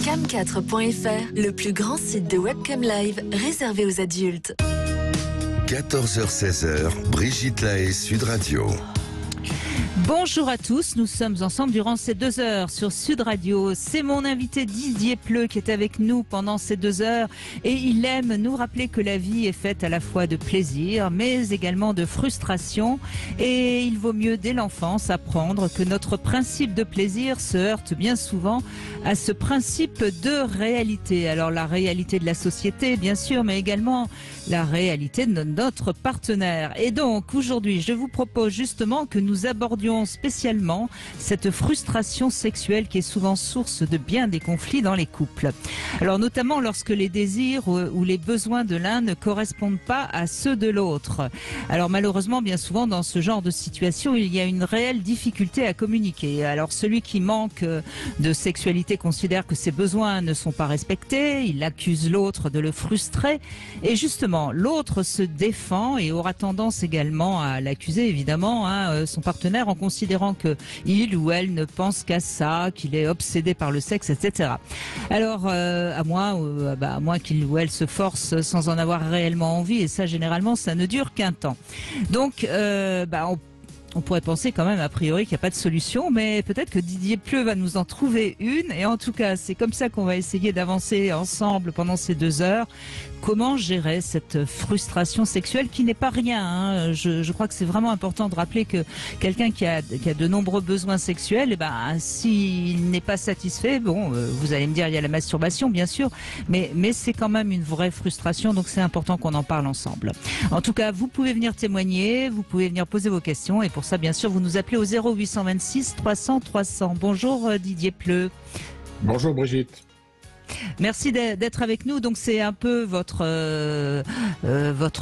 Cam4.fr, le plus grand site de webcam live réservé aux adultes. 14h-16h, Brigitte Lahaie, Sud Radio. Bonjour à tous, nous sommes ensemble durant ces 2 heures sur Sud Radio. C'est mon invité Didier Pleu qui est avec nous pendant ces 2 heures et il aime nous rappeler que la vie est faite à la fois de plaisir mais également de frustration et il vaut mieux dès l'enfance apprendre que notre principe de plaisir se heurte bien souvent à ce principe de réalité. Alors la réalité de la société bien sûr mais également la réalité de notre partenaire. Et donc aujourd'hui je vous propose justement que nous abordions spécialement cette frustration sexuelle qui est souvent source de bien des conflits dans les couples. Alors notamment lorsque les désirs ou les besoins de l'un ne correspondent pas à ceux de l'autre. Alors malheureusement bien souvent dans ce genre de situation il y a une réelle difficulté à communiquer. Alors celui qui manque de sexualité considère que ses besoins ne sont pas respectés, il accuse l'autre de le frustrer et justement l'autre se défend et aura tendance également à l'accuser évidemment son partenaire en considérant que il ou elle ne pense qu'à ça, qu'il est obsédé par le sexe, etc. Alors, à moins qu'il ou elle se force sans en avoir réellement envie, et ça, généralement, ça ne dure qu'un temps. Donc, on pourrait penser quand même a priori qu'il n'y a pas de solution, mais peut-être que Didier Pleu va nous en trouver une. Et en tout cas, c'est comme ça qu'on va essayer d'avancer ensemble pendant ces 2 heures. Comment gérer cette frustration sexuelle qui n'est pas rien. Je crois que c'est vraiment important de rappeler que quelqu'un qui a de nombreux besoins sexuels, s'il n'est pas satisfait, vous allez me dire il y a la masturbation bien sûr, mais c'est quand même une vraie frustration. Donc c'est important qu'on en parle ensemble. En tout cas, vous pouvez venir témoigner, vous pouvez venir poser vos questions et pour ça, bien sûr, vous nous appelez au 0826 300 300. Bonjour Didier Pleu. Bonjour Brigitte. Merci d'être avec nous. Donc c'est un peu votre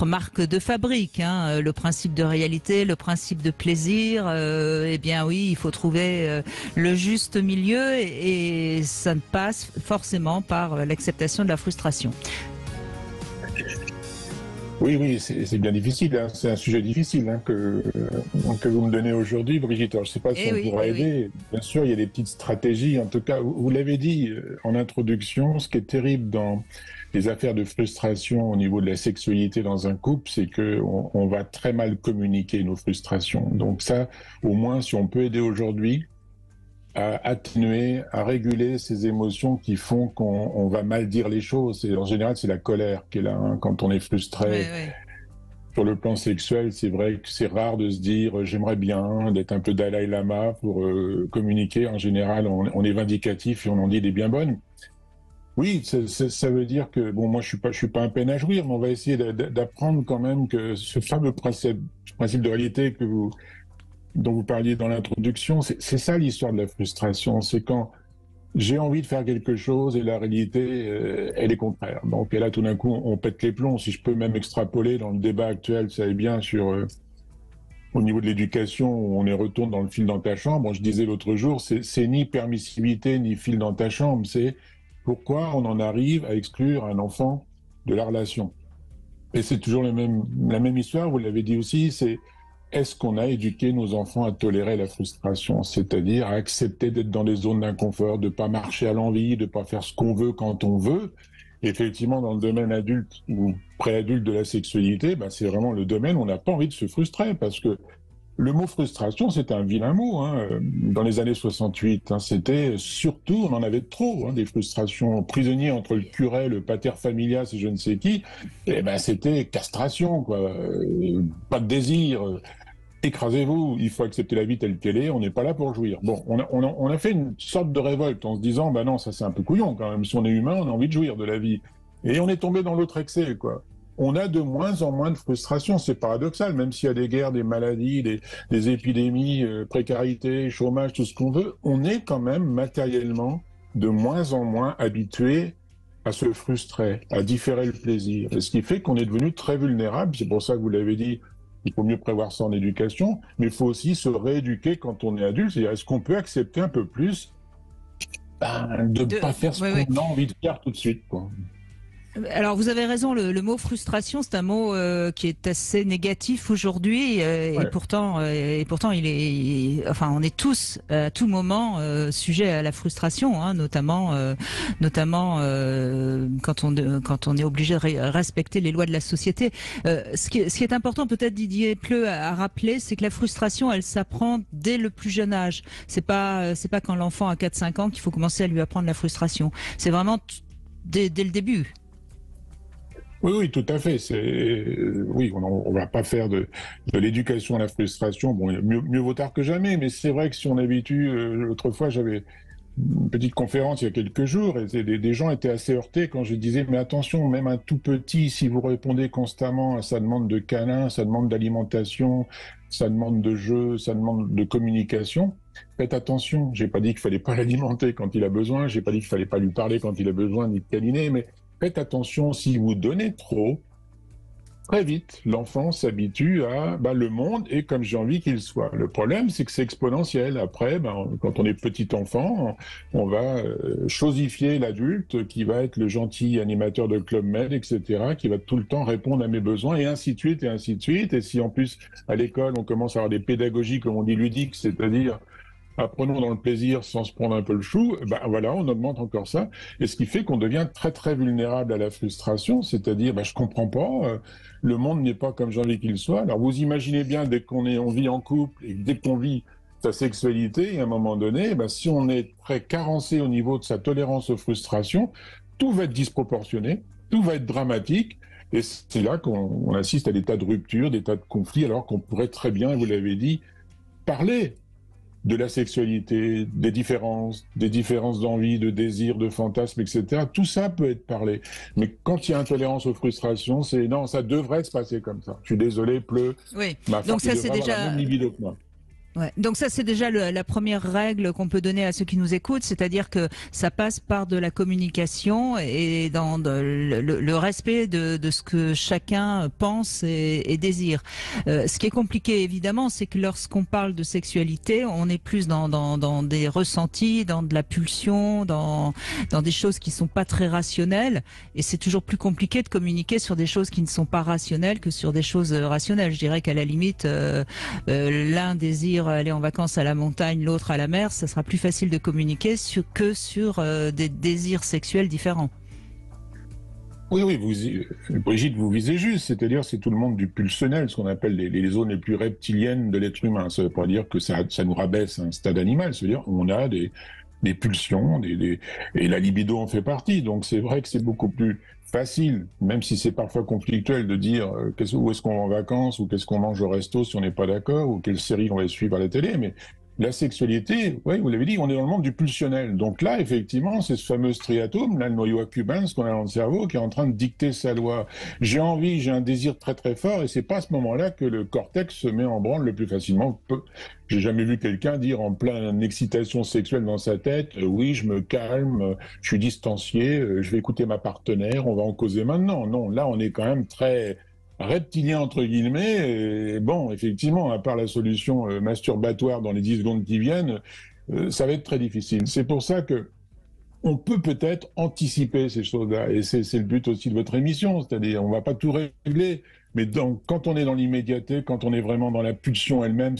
marque de fabrique, le principe de réalité, le principe de plaisir. Eh bien oui, il faut trouver le juste milieu et ça ne passe forcément par l'acceptation de la frustration. Oui, c'est bien difficile. C'est un sujet difficile que vous me donnez aujourd'hui, Brigitte. Alors, je ne sais pas si on pourra aider. Oui. Bien sûr, il y a des petites stratégies. En tout cas, vous l'avez dit en introduction, ce qui est terrible dans les affaires de frustration au niveau de la sexualité dans un couple, c'est que on va très mal communiquer nos frustrations. Donc ça, au moins, si on peut aider aujourd'hui à atténuer, à réguler ces émotions qui font qu'on va mal dire les choses. Et en général, c'est la colère qui est là, quand on est frustré. Oui. Sur le plan sexuel, c'est vrai que c'est rare de se dire « j'aimerais bien », d'être un peu Dalai Lama pour communiquer. En général, on est vindicatif et on en dit des bien bonnes. Oui, ça veut dire que, moi je suis pas un peine à jouir, mais on va essayer d'apprendre quand même que ce fameux principe de réalité dont vous parliez dans l'introduction, c'est ça l'histoire de la frustration, c'est quand j'ai envie de faire quelque chose et la réalité, elle est contraire. Donc et là, tout d'un coup, on pète les plombs. Si je peux même extrapoler dans le débat actuel, vous savez bien, au niveau de l'éducation, on y retourne dans le fil dans ta chambre. Je disais l'autre jour, c'est ni permissivité, ni fil dans ta chambre, c'est pourquoi on en arrive à exclure un enfant de la relation. Et c'est toujours la même histoire, vous l'avez dit aussi, c'est est-ce qu'on a éduqué nos enfants à tolérer la frustration, c'est-à-dire à accepter d'être dans des zones d'inconfort, de ne pas marcher à l'envie, de ne pas faire ce qu'on veut quand on veut. Et effectivement, dans le domaine adulte ou préadulte de la sexualité, c'est vraiment le domaine où on n'a pas envie de se frustrer parce que le mot frustration, c'est un vilain mot. Dans les années 68, c'était surtout, on en avait trop, des frustrations. Prisonniers entre le curé, le pater familias et je ne sais qui, c'était castration, quoi. Pas de désir. Écrasez-vous, il faut accepter la vie telle qu'elle est, on n'est pas là pour jouir. Bon, on a fait une sorte de révolte en se disant, non, ça c'est un peu couillon quand même, si on est humain, on a envie de jouir de la vie. Et on est tombé dans l'autre excès, quoi. On a de moins en moins de frustration, c'est paradoxal, même s'il y a des guerres, des maladies, des épidémies, précarité, chômage, tout ce qu'on veut, on est quand même matériellement de moins en moins habitué à se frustrer, à différer le plaisir. Et ce qui fait qu'on est devenu très vulnérable, c'est pour ça que vous l'avez dit, il faut mieux prévoir ça en éducation, mais il faut aussi se rééduquer quand on est adulte, c'est-à-dire est-ce qu'on peut accepter un peu plus de ne pas faire ce qu'on a envie de faire tout de suite, quoi. Alors vous avez raison, le mot frustration, c'est un mot qui est assez négatif aujourd'hui, et pourtant enfin on est tous à tout moment sujets à la frustration, hein, notamment quand on est obligé de respecter les lois de la société. Ce qui est important, peut-être Didier Pleu à rappeler, c'est que la frustration, elle s'apprend dès le plus jeune âge. C'est pas quand l'enfant a 4-5 ans qu'il faut commencer à lui apprendre la frustration. C'est vraiment dès le début. Oui, tout à fait. Oui, on va pas faire de l'éducation à la frustration. Bon, mieux vaut tard que jamais, mais c'est vrai que si on habitue, autrefois j'avais une petite conférence il y a quelques jours, et des gens étaient assez heurtés quand je disais, mais attention, même un tout petit, si vous répondez constamment à sa demande de câlin, sa demande d'alimentation, sa demande de jeu, sa demande de communication, faites attention. J'ai pas dit qu'il fallait pas l'alimenter quand il a besoin, j'ai pas dit qu'il fallait pas lui parler quand il a besoin, ni de câliner, mais faites attention, si vous donnez trop, très vite, l'enfant s'habitue à le monde est comme j'ai envie qu'il soit. Le problème, c'est que c'est exponentiel. Après, quand on est petit enfant, on va chosifier l'adulte qui va être le gentil animateur de Club Med, etc., qui va tout le temps répondre à mes besoins, et ainsi de suite, et ainsi de suite. Et si en plus, à l'école, on commence à avoir des pédagogies, comme on dit, ludiques, c'est-à-dire apprenons dans le plaisir sans se prendre un peu le chou, voilà, on augmente encore ça. Et ce qui fait qu'on devient très très vulnérable à la frustration, c'est-à-dire, je comprends pas, le monde n'est pas comme j'ai envie qu'il soit. Alors vous imaginez bien, dès on vit en couple et dès qu'on vit sa sexualité, à un moment donné, si on est très carencé au niveau de sa tolérance aux frustrations, tout va être disproportionné, tout va être dramatique. Et c'est là qu'on assiste à des tas de ruptures, des tas de conflits, alors qu'on pourrait très bien, vous l'avez dit, parler de la sexualité, des différences d'envie, de désir, de fantasme, etc. Tout ça peut être parlé. Mais quand il y a intolérance aux frustrations, non, ça devrait se passer comme ça. Je suis désolé, Pleu. Oui. Ma femme Donc ça, c'est déjà la même libido que moi. Ouais. Donc ça, c'est déjà la première règle qu'on peut donner à ceux qui nous écoutent, c'est-à-dire que ça passe par de la communication et dans le respect de ce que chacun pense et désire. Ce qui est compliqué, évidemment, c'est que lorsqu'on parle de sexualité, on est plus dans des ressentis, dans de la pulsion, dans des choses qui sont pas très rationnelles, et c'est toujours plus compliqué de communiquer sur des choses qui ne sont pas rationnelles que sur des choses rationnelles. Je dirais qu'à la limite, l'un désire aller en vacances à la montagne, l'autre à la mer, ça sera plus facile de communiquer que sur des désirs sexuels différents. Oui, Brigitte, vous visez juste, c'est-à-dire c'est tout le monde du pulsionnel, ce qu'on appelle les zones les plus reptiliennes de l'être humain. Ça ne veut pas dire que ça nous rabaisse à un stade animal, c'est-à-dire on a des pulsions, et la libido en fait partie. Donc c'est vrai que c'est beaucoup plus facile, même si c'est parfois conflictuel, de dire où est-ce qu'on va en vacances, ou qu'est-ce qu'on mange au resto si on n'est pas d'accord, ou quelle série on va suivre à la télé, mais la sexualité, oui, vous l'avez dit, on est dans le monde du pulsionnel. Donc là, effectivement, c'est ce fameux striatum, là, le noyau accumbens, ce qu'on a dans le cerveau, qui est en train de dicter sa loi. J'ai envie, j'ai un désir très très fort, et c'est pas à ce moment-là que le cortex se met en branle le plus facilement. J'ai jamais vu quelqu'un dire en pleine excitation sexuelle dans sa tête, oui, je me calme, je suis distancié, je vais écouter ma partenaire, on va en causer maintenant. Non, là, on est quand même très reptilien entre guillemets, et bon, effectivement, à part la solution masturbatoire dans les 10 secondes qui viennent, ça va être très difficile. C'est pour ça que on peut peut-être anticiper ces choses-là, et c'est le but aussi de votre émission, c'est-à-dire on va pas tout régler, mais quand on est dans l'immédiateté, quand on est vraiment dans la pulsion elle-même,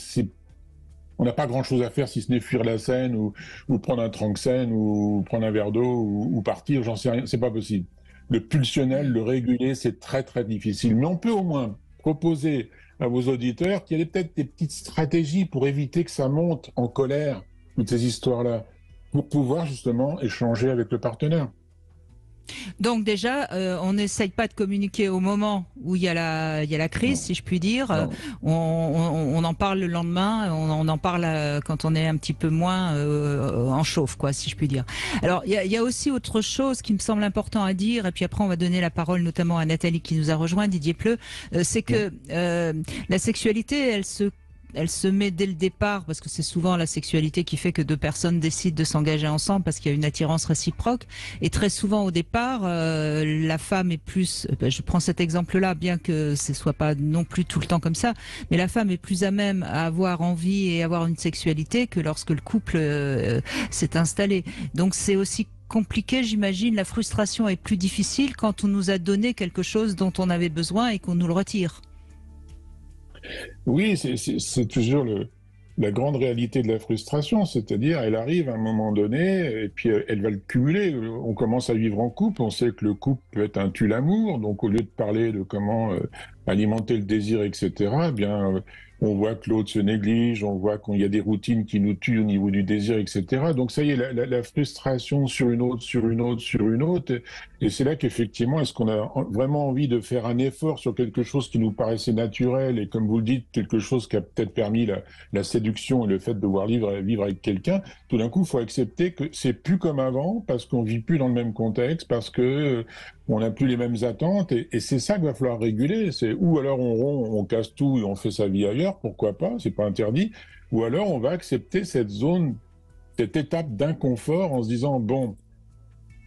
on n'a pas grand-chose à faire si ce n'est fuir la scène, ou prendre un tranxène, ou prendre un verre d'eau, ou partir, j'en sais rien, c'est pas possible. Le pulsionnel, le réguler, c'est très très difficile. Mais on peut au moins proposer à vos auditeurs qu'il y ait peut-être des petites stratégies pour éviter que ça monte en colère, toutes ces histoires-là, pour pouvoir justement échanger avec le partenaire. Donc déjà, on n'essaye pas de communiquer au moment où il y a la crise, si je puis dire. On en parle le lendemain, on en parle quand on est un petit peu moins en chauffe, quoi, si je puis dire. Alors, il y a aussi autre chose qui me semble important à dire, et puis après on va donner la parole notamment à Nathalie qui nous a rejoint, Didier Pleu, c'est que la sexualité, elle se met dès le départ, parce que c'est souvent la sexualité qui fait que deux personnes décident de s'engager ensemble parce qu'il y a une attirance réciproque. Et très souvent au départ, la femme est plus, je prends cet exemple-là, bien que ce soit pas non plus tout le temps comme ça, mais la femme est plus à même à avoir envie et avoir une sexualité que lorsque le couple s'est installé. Donc c'est aussi compliqué, j'imagine. La frustration est plus difficile quand on nous a donné quelque chose dont on avait besoin et qu'on nous le retire. Oui, c'est toujours la grande réalité de la frustration, c'est-à-dire elle arrive à un moment donné et puis elle va le cumuler. On commence à vivre en couple, on sait que le couple peut être un tue-l'amour, donc au lieu de parler de comment alimenter le désir, etc., eh bien, on voit que l'autre se néglige, on voit qu'il y a des routines qui nous tuent au niveau du désir, etc. Donc ça y est, la frustration sur une autre, sur une autre, sur une autre, et c'est là qu'effectivement, est-ce qu'on a vraiment envie de faire un effort sur quelque chose qui nous paraissait naturel, et comme vous le dites, quelque chose qui a peut-être permis la séduction et le fait de devoir vivre avec quelqu'un, tout d'un coup, il faut accepter que c'est plus comme avant, parce qu'on vit plus dans le même contexte, parce que on n'a plus les mêmes attentes, et c'est ça qu'il va falloir réguler. C'est ou alors on rompt, on casse tout et on fait sa vie ailleurs, pourquoi pas, c'est pas interdit, ou alors on va accepter cette zone, cette étape d'inconfort en se disant bon,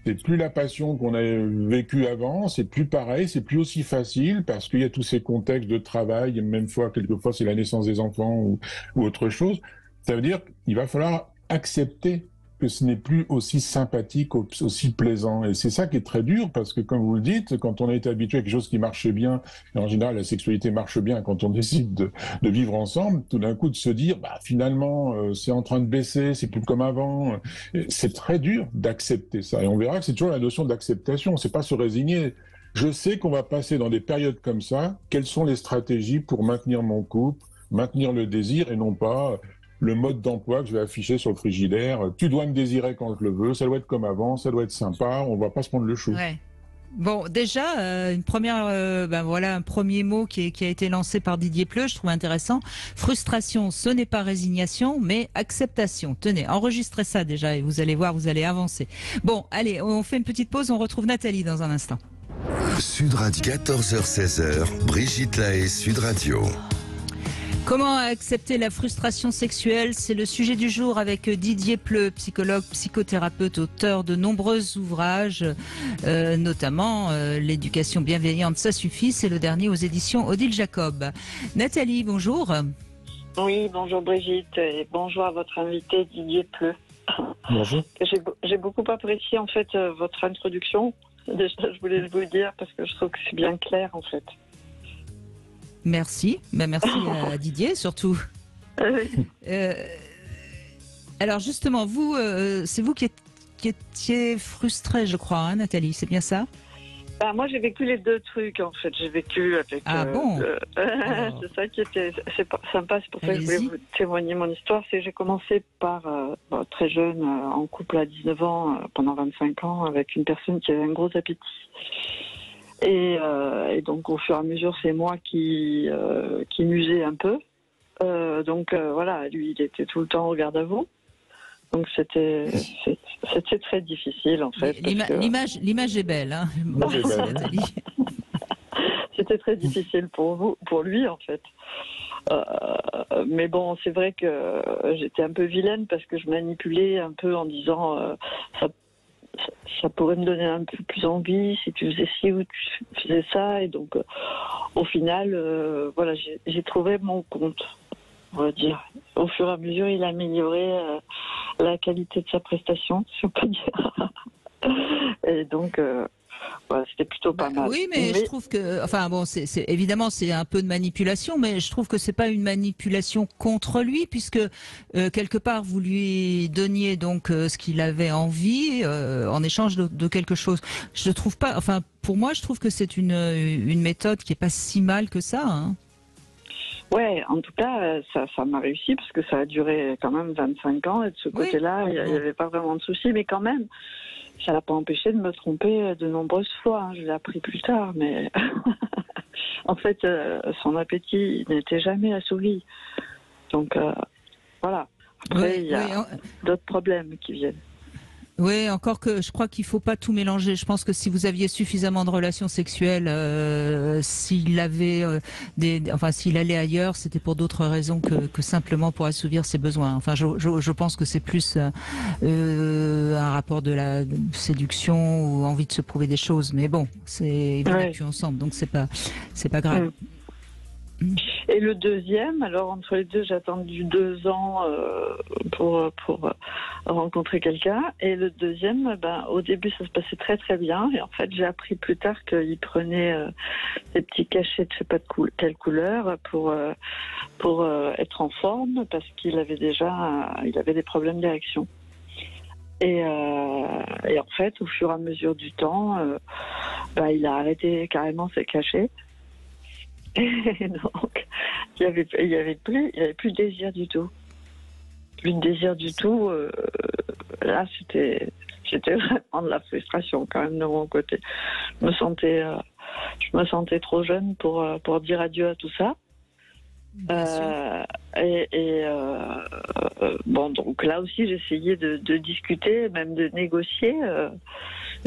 c'est plus la passion qu'on a vécue avant, c'est plus pareil, c'est plus aussi facile parce qu'il y a tous ces contextes de travail, même fois, quelquefois c'est la naissance des enfants ou autre chose. Ça veut dire qu'il va falloir accepter que ce n'est plus aussi sympathique, aussi plaisant. Et c'est ça qui est très dur, parce que comme vous le dites, quand on est habitué à quelque chose qui marche bien, et en général la sexualité marche bien quand on décide de vivre ensemble, tout d'un coup de se dire, bah, finalement, c'est en train de baisser, c'est plus comme avant. C'est très dur d'accepter ça. Et on verra que c'est toujours la notion d'acceptation, c'est pas se résigner. Je sais qu'on va passer dans des périodes comme ça. Quelles sont les stratégies pour maintenir mon couple, maintenir le désir, et non pas le mode d'emploi que je vais afficher sur le frigidaire. Tu dois me désirer quand je le veux, ça doit être comme avant, ça doit être sympa, on va pas se prendre le chou. Ouais. Bon, déjà, une première, voilà, un premier mot qui a été lancé par Didier Pleu, je trouve intéressant. Frustration, ce n'est pas résignation, mais acceptation. Tenez, enregistrez ça déjà et vous allez voir, vous allez avancer. Bon, allez, on fait une petite pause, on retrouve Nathalie dans un instant. Sud Radio, 14h-16h, Brigitte Lahaie, Sud Radio. Comment accepter la frustration sexuelle? C'est le sujet du jour avec Didier Pleu, psychologue, psychothérapeute, auteur de nombreux ouvrages, notamment L'éducation bienveillante, ça suffit. C'est le dernier aux éditions Odile Jacob. Nathalie, bonjour. Oui, bonjour Brigitte et bonjour à votre invité Didier Pleu. Bonjour. J'ai beaucoup apprécié en fait votre introduction. Déjà, je voulais vous le dire parce que je trouve que c'est bien clair en fait. Merci, merci à Didier surtout. Alors justement, vous, c'est vous qui étiez frustrée, je crois, hein, Nathalie, c'est bien ça? Moi, j'ai vécu les deux trucs en fait. J'ai vécu avec. Bon. C'est ça qui était sympa. C'est pour ça que je voulais vous témoigner mon histoire. C'est que j'ai commencé par très jeune, en couple à 19 ans, pendant 25 ans, avec une personne qui avait un gros appétit. Et donc au fur et à mesure, c'est moi qui m'usais un peu. Donc voilà, lui, il était tout le temps au garde à vous. Donc c'était très difficile en fait. L'image est belle, hein. Nathalie. C'était très difficile pour lui en fait. Mais bon, c'est vrai que j'étais un peu vilaine parce que je manipulais un peu en disant ça pourrait me donner un peu plus envie si tu faisais ci ou tu faisais ça. Et donc, au final, voilà, j'ai trouvé mon compte, on va dire. Au fur et à mesure, il a amélioré la qualité de sa prestation, si on peut dire. Et donc, voilà, c'était plutôt pas mal. Oui, mais je trouve que, enfin bon, évidemment c'est un peu de manipulation, mais je trouve que c'est pas une manipulation contre lui, puisque quelque part vous lui donniez donc ce qu'il avait envie en échange de quelque chose. Je trouve pas, enfin pour moi, je trouve que c'est une méthode qui est pas si mal que ça. Hein. Ouais, en tout cas, ça m'a réussi parce que ça a duré quand même 25 ans et de ce côté-là, il n'y avait pas vraiment de souci, mais quand même, ça l'a pas empêché de me tromper de nombreuses fois. Hein. Je l'ai appris plus tard, mais en fait, son appétit n'était jamais assouvi. Donc voilà. Après, il y a d'autres problèmes qui viennent. Oui, encore que je crois qu'il faut pas tout mélanger. Je pense que si vous aviez suffisamment de relations sexuelles, s'il avait s'il allait ailleurs, c'était pour d'autres raisons que simplement pour assouvir ses besoins. Enfin, je pense que c'est plus un rapport de la séduction ou envie de se prouver des choses. Mais bon, ils n'ont plus ensemble, donc c'est pas grave. Et le deuxième, alors entre les deux, j'ai attendu 2 ans pour rencontrer quelqu'un. Et le deuxième, au début, ça se passait très très bien. Et en fait, j'ai appris plus tard qu'il prenait des petits cachets de je sais pas quelle couleur pour être en forme parce qu'il avait il avait des problèmes d'érection. Et en fait, au fur et à mesure du temps, il a arrêté carrément ses cachets. Et donc, il y avait plus de désir du tout. Plus de désir du tout. Là, c'était vraiment de la frustration quand même de mon côté. Je me sentais trop jeune pour dire adieu à tout ça. Bon, donc là aussi, j'essayais de discuter, même de négocier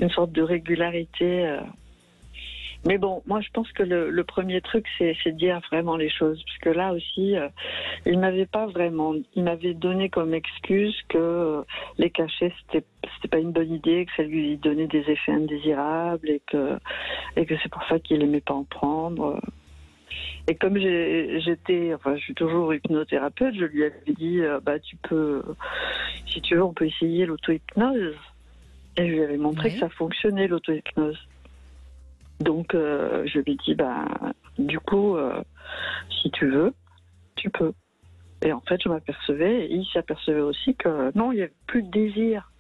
une sorte de régularité. Mais bon, moi je pense que le premier truc, c'est de dire vraiment les choses. Parce que là aussi, il m'avait donné comme excuse que les cachets, c'était pas une bonne idée, que ça lui donnait des effets indésirables et que c'est pour ça qu'il aimait pas en prendre. Et comme je suis toujours hypnothérapeute, je lui avais dit, tu peux, si tu veux, on peut essayer l'auto-hypnose. Et je lui avais montré que ça fonctionnait, l'auto-hypnose. Donc, je lui ai dit, du coup, si tu veux, tu peux. Et en fait, je m'apercevais, et il s'apercevait aussi que non, il n'y avait plus de désir.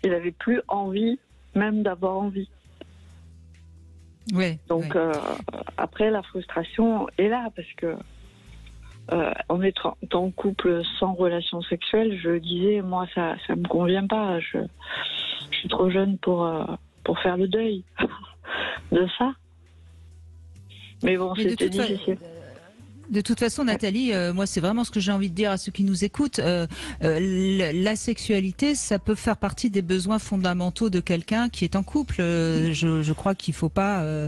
Il n'avait plus envie, même d'avoir envie. Ouais, donc, après, la frustration est là, parce que en étant en couple sans relation sexuelle, je disais, moi, ça me convient pas. Je suis trop jeune pour faire le deuil de ça. Mais bon, c'était difficile. De toute façon, Nathalie, moi, c'est vraiment ce que j'ai envie de dire à ceux qui nous écoutent. La sexualité, ça peut faire partie des besoins fondamentaux de quelqu'un qui est en couple. Je crois qu'il faut pas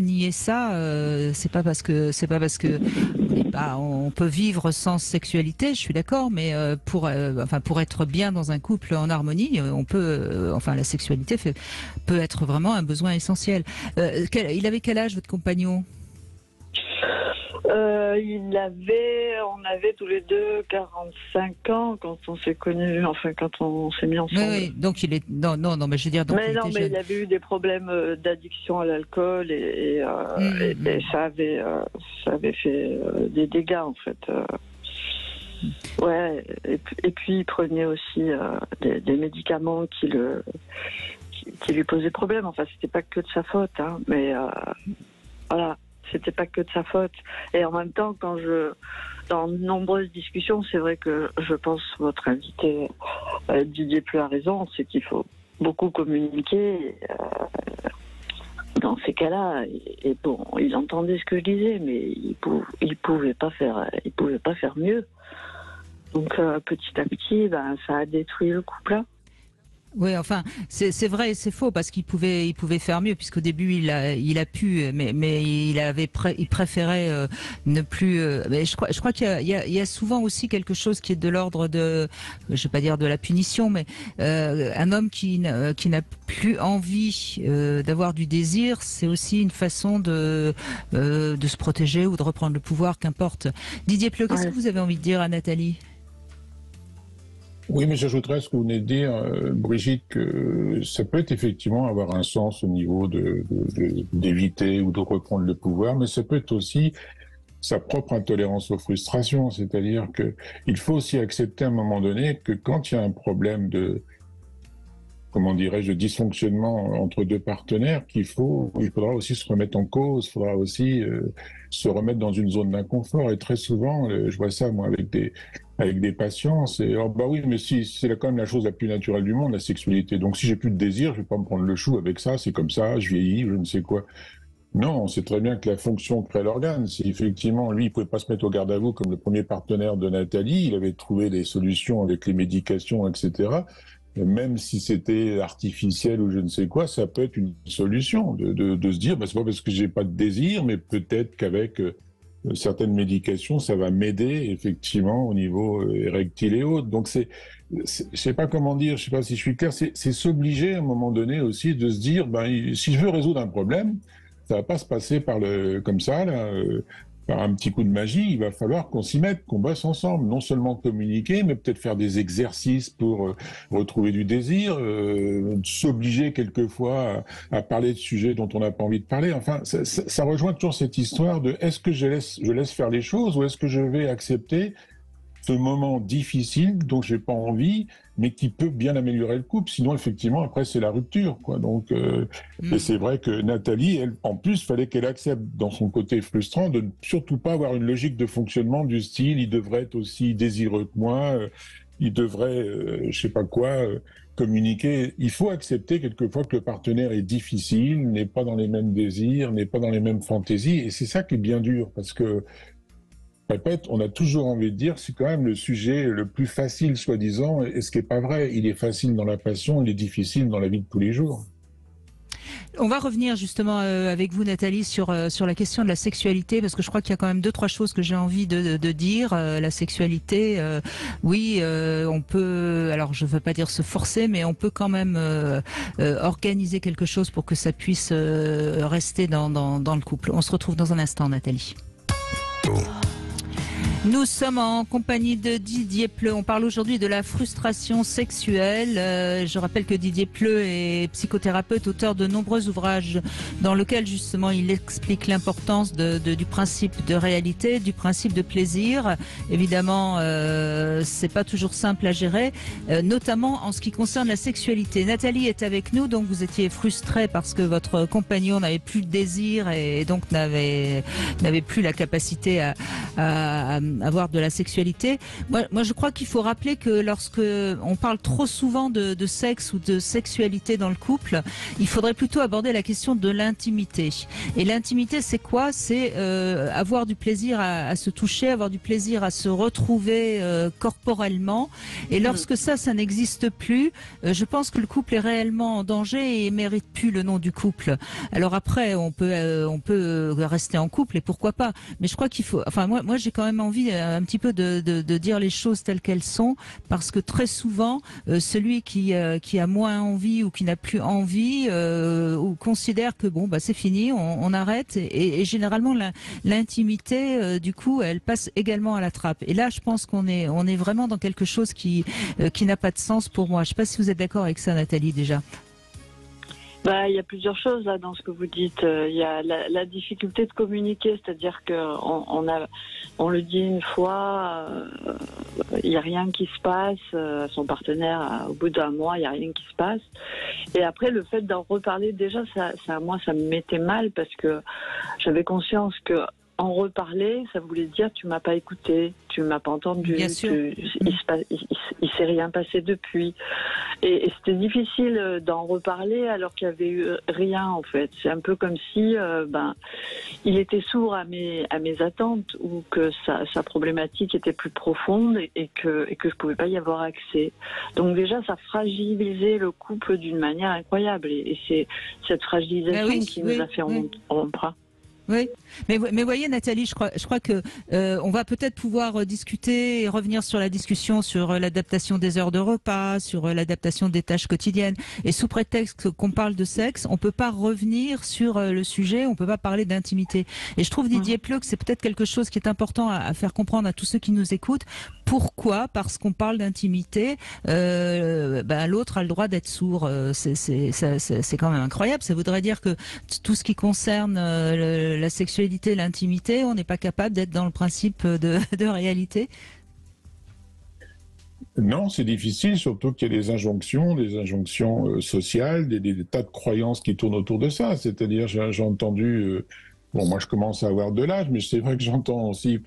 nier ça. C'est pas parce que on peut vivre sans sexualité. Je suis d'accord, mais pour être bien dans un couple en harmonie, la sexualité peut être vraiment un besoin essentiel. Il avait quel âge, votre compagnon? On avait tous les deux 45 ans quand on s'est connus, quand on s'est mis ensemble. Oui, donc il est mais je veux dire, donc il avait eu des problèmes d'addiction à l'alcool et ça avait fait des dégâts en fait. Ouais, et puis il prenait aussi des médicaments qui lui posaient problème. Enfin, c'était pas que de sa faute, mais voilà. C'était pas que de sa faute. Et en même temps, dans de nombreuses discussions, c'est vrai que je pense votre invité Didier Pleu a raison, c'est qu'il faut beaucoup communiquer dans ces cas-là. Et bon, il entendait ce que je disais, mais il pouvait pas faire mieux. Donc petit à petit, ça a détruit le couple-là. Oui, enfin, c'est vrai et c'est faux parce qu'il pouvait faire mieux puisqu'au début il a pu, mais il préférait ne plus. Mais je crois qu'il y a souvent aussi quelque chose qui est de l'ordre de, je vais pas dire de la punition, mais un homme qui n'a plus envie d'avoir du désir, c'est aussi une façon de se protéger ou de reprendre le pouvoir, qu'importe. Didier Pleu, qu'est-ce que vous avez envie de dire à Nathalie? Oui, mais j'ajouterais à ce que vous venez de dire, Brigitte, que ça peut effectivement avoir un sens au niveau d'éviter ou de reprendre le pouvoir, mais ça peut être aussi sa propre intolérance aux frustrations. C'est-à-dire qu'il faut aussi accepter à un moment donné que quand il y a un problème de dysfonctionnement entre deux partenaires, il faudra aussi se remettre en cause, il faudra aussi se remettre dans une zone d'inconfort. Et très souvent, je vois ça, moi, avec des patients, c'est oui, mais si c'est quand même la chose la plus naturelle du monde, la sexualité. Donc si j'ai plus de désir, je vais pas me prendre le chou avec ça, c'est comme ça, je vieillis, je ne sais quoi. Non, on sait très bien que la fonction crée l'organe. Si effectivement, lui, il pouvait pas se mettre au garde à vous comme le premier partenaire de Nathalie, il avait trouvé des solutions avec les médications, etc. Et même si c'était artificiel ou je ne sais quoi, ça peut être une solution de se dire, c'est pas parce que j'ai pas de désir, mais peut-être qu'avec certaines médications, ça va m'aider effectivement au niveau érectile et autres. Donc je sais pas comment dire, je sais pas si je suis clair, c'est s'obliger à un moment donné aussi de se dire, si je veux résoudre un problème, ça va pas se passer comme ça là. par un petit coup de magie, il va falloir qu'on s'y mette, qu'on bosse ensemble. Non seulement communiquer, mais peut-être faire des exercices pour retrouver du désir, s'obliger quelquefois à parler de sujets dont on n'a pas envie de parler. Enfin, ça rejoint toujours cette histoire de est-ce que je laisse faire les choses ou est-ce que je vais accepter ce moment difficile dont j'ai pas envie, mais qui peut bien améliorer le couple. Sinon, effectivement, après, c'est la rupture, quoi. Donc, et c'est vrai que Nathalie, elle, en plus, fallait qu'elle accepte dans son côté frustrant de ne surtout pas avoir une logique de fonctionnement du style, il devrait être aussi désireux que moi, il devrait, je sais pas quoi, communiquer. Il faut accepter quelquefois que le partenaire est difficile, n'est pas dans les mêmes désirs, n'est pas dans les mêmes fantaisies, et c'est ça qui est bien dur, parce que répète, on a toujours envie de dire c'est quand même le sujet le plus facile, soi-disant, et ce qui n'est pas vrai. Il est facile dans la passion, il est difficile dans la vie de tous les jours. On va revenir justement avec vous, Nathalie, sur la question de la sexualité, parce que je crois qu'il y a quand même 2-3 choses que j'ai envie de dire. La sexualité, oui, on peut, alors je ne veux pas dire se forcer, mais on peut quand même organiser quelque chose pour que ça puisse rester dans le couple. On se retrouve dans un instant, Nathalie. Nous sommes en compagnie de Didier Pleu. On parle aujourd'hui de la frustration sexuelle. Je rappelle que Didier Pleu est psychothérapeute, auteur de nombreux ouvrages dans lesquels justement il explique l'importance du principe de réalité, du principe de plaisir. Évidemment, c'est pas toujours simple à gérer, notamment en ce qui concerne la sexualité. Nathalie est avec nous, donc vous étiez frustrée parce que votre compagnon n'avait plus de désir et donc n'avait plus la capacité à avoir de la sexualité. Moi, je crois qu'il faut rappeler que lorsque on parle trop souvent de sexe ou de sexualité dans le couple, il faudrait plutôt aborder la question de l'intimité. Et l'intimité, c'est quoi? C'est avoir du plaisir à se toucher, avoir du plaisir à se retrouver corporellement. Et lorsque ça n'existe plus, je pense que le couple est réellement en danger et mérite plus le nom du couple. Alors après, on peut rester en couple et pourquoi pas. Mais je crois qu'il faut. Enfin, moi, j'ai quand même envie un petit peu de dire les choses telles qu'elles sont, parce que très souvent celui qui a moins envie ou qui n'a plus envie ou considère que bon c'est fini, on arrête, et généralement l'intimité du coup elle passe également à la trappe. Et là je pense qu'on est vraiment dans quelque chose qui n'a pas de sens pour moi. Je sais pas si vous êtes d'accord avec ça, Nathalie, déjà. Il y a plusieurs choses là dans ce que vous dites. Il y a la difficulté de communiquer, c'est-à-dire que on le dit une fois, il y a rien qui se passe. Son partenaire, au bout d'un mois, il y a rien qui se passe. Et après, le fait d'en reparler, déjà, moi, ça me mettait mal parce que j'avais conscience que en reparler, ça voulait dire tu m'as pas écouté, tu m'as pas entendu, Bien sûr. il s'est rien passé depuis. Et c'était difficile d'en reparler alors qu'il y avait eu rien en fait. C'est un peu comme si il était sourd à mes attentes, ou que sa problématique était plus profonde et que je pouvais pas y avoir accès. Donc déjà ça fragilisait le couple d'une manière incroyable, et c'est cette fragilisation qui nous a fait rompre. Oui, mais voyez, Nathalie, je crois que on va peut-être pouvoir discuter et revenir sur la discussion sur l'adaptation des heures de repas, sur l'adaptation des tâches quotidiennes. Et sous prétexte qu'on parle de sexe, on peut pas revenir sur le sujet, on peut pas parler d'intimité. Et je trouve, Didier Pleu, que c'est peut-être quelque chose qui est important à faire comprendre à tous ceux qui nous écoutent. Pourquoi? Parce qu'on parle d'intimité, l'autre a le droit d'être sourd. C'est quand même incroyable. Ça voudrait dire que tout ce qui concerne la sexualité, l'intimité, on n'est pas capable d'être dans le principe de réalité? Non, c'est difficile, surtout qu'il y a des injonctions sociales, des tas de croyances qui tournent autour de ça. C'est-à-dire, j'ai entendu, moi je commence à avoir de l'âge, mais c'est vrai que j'entends aussi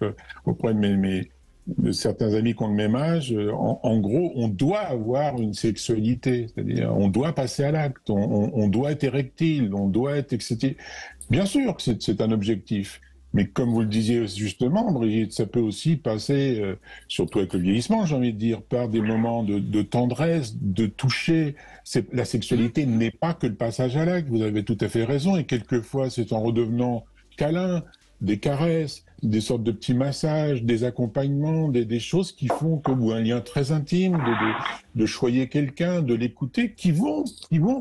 auprès de certains amis qui ont le même âge, en gros, on doit avoir une sexualité, c'est-à-dire on doit passer à l'acte, on doit être érectile, on doit être excité. Bien sûr que c'est un objectif, mais comme vous le disiez justement, Brigitte, ça peut aussi passer, surtout avec le vieillissement, j'ai envie de dire, par des moments de tendresse, de toucher. La sexualité n'est pas que le passage à l'acte, vous avez tout à fait raison, et quelquefois c'est en redevenant câlin, des caresses, des sortes de petits massages, des accompagnements, des choses qui font que, ou un lien très intime, de choyer quelqu'un, de l'écouter, qui vont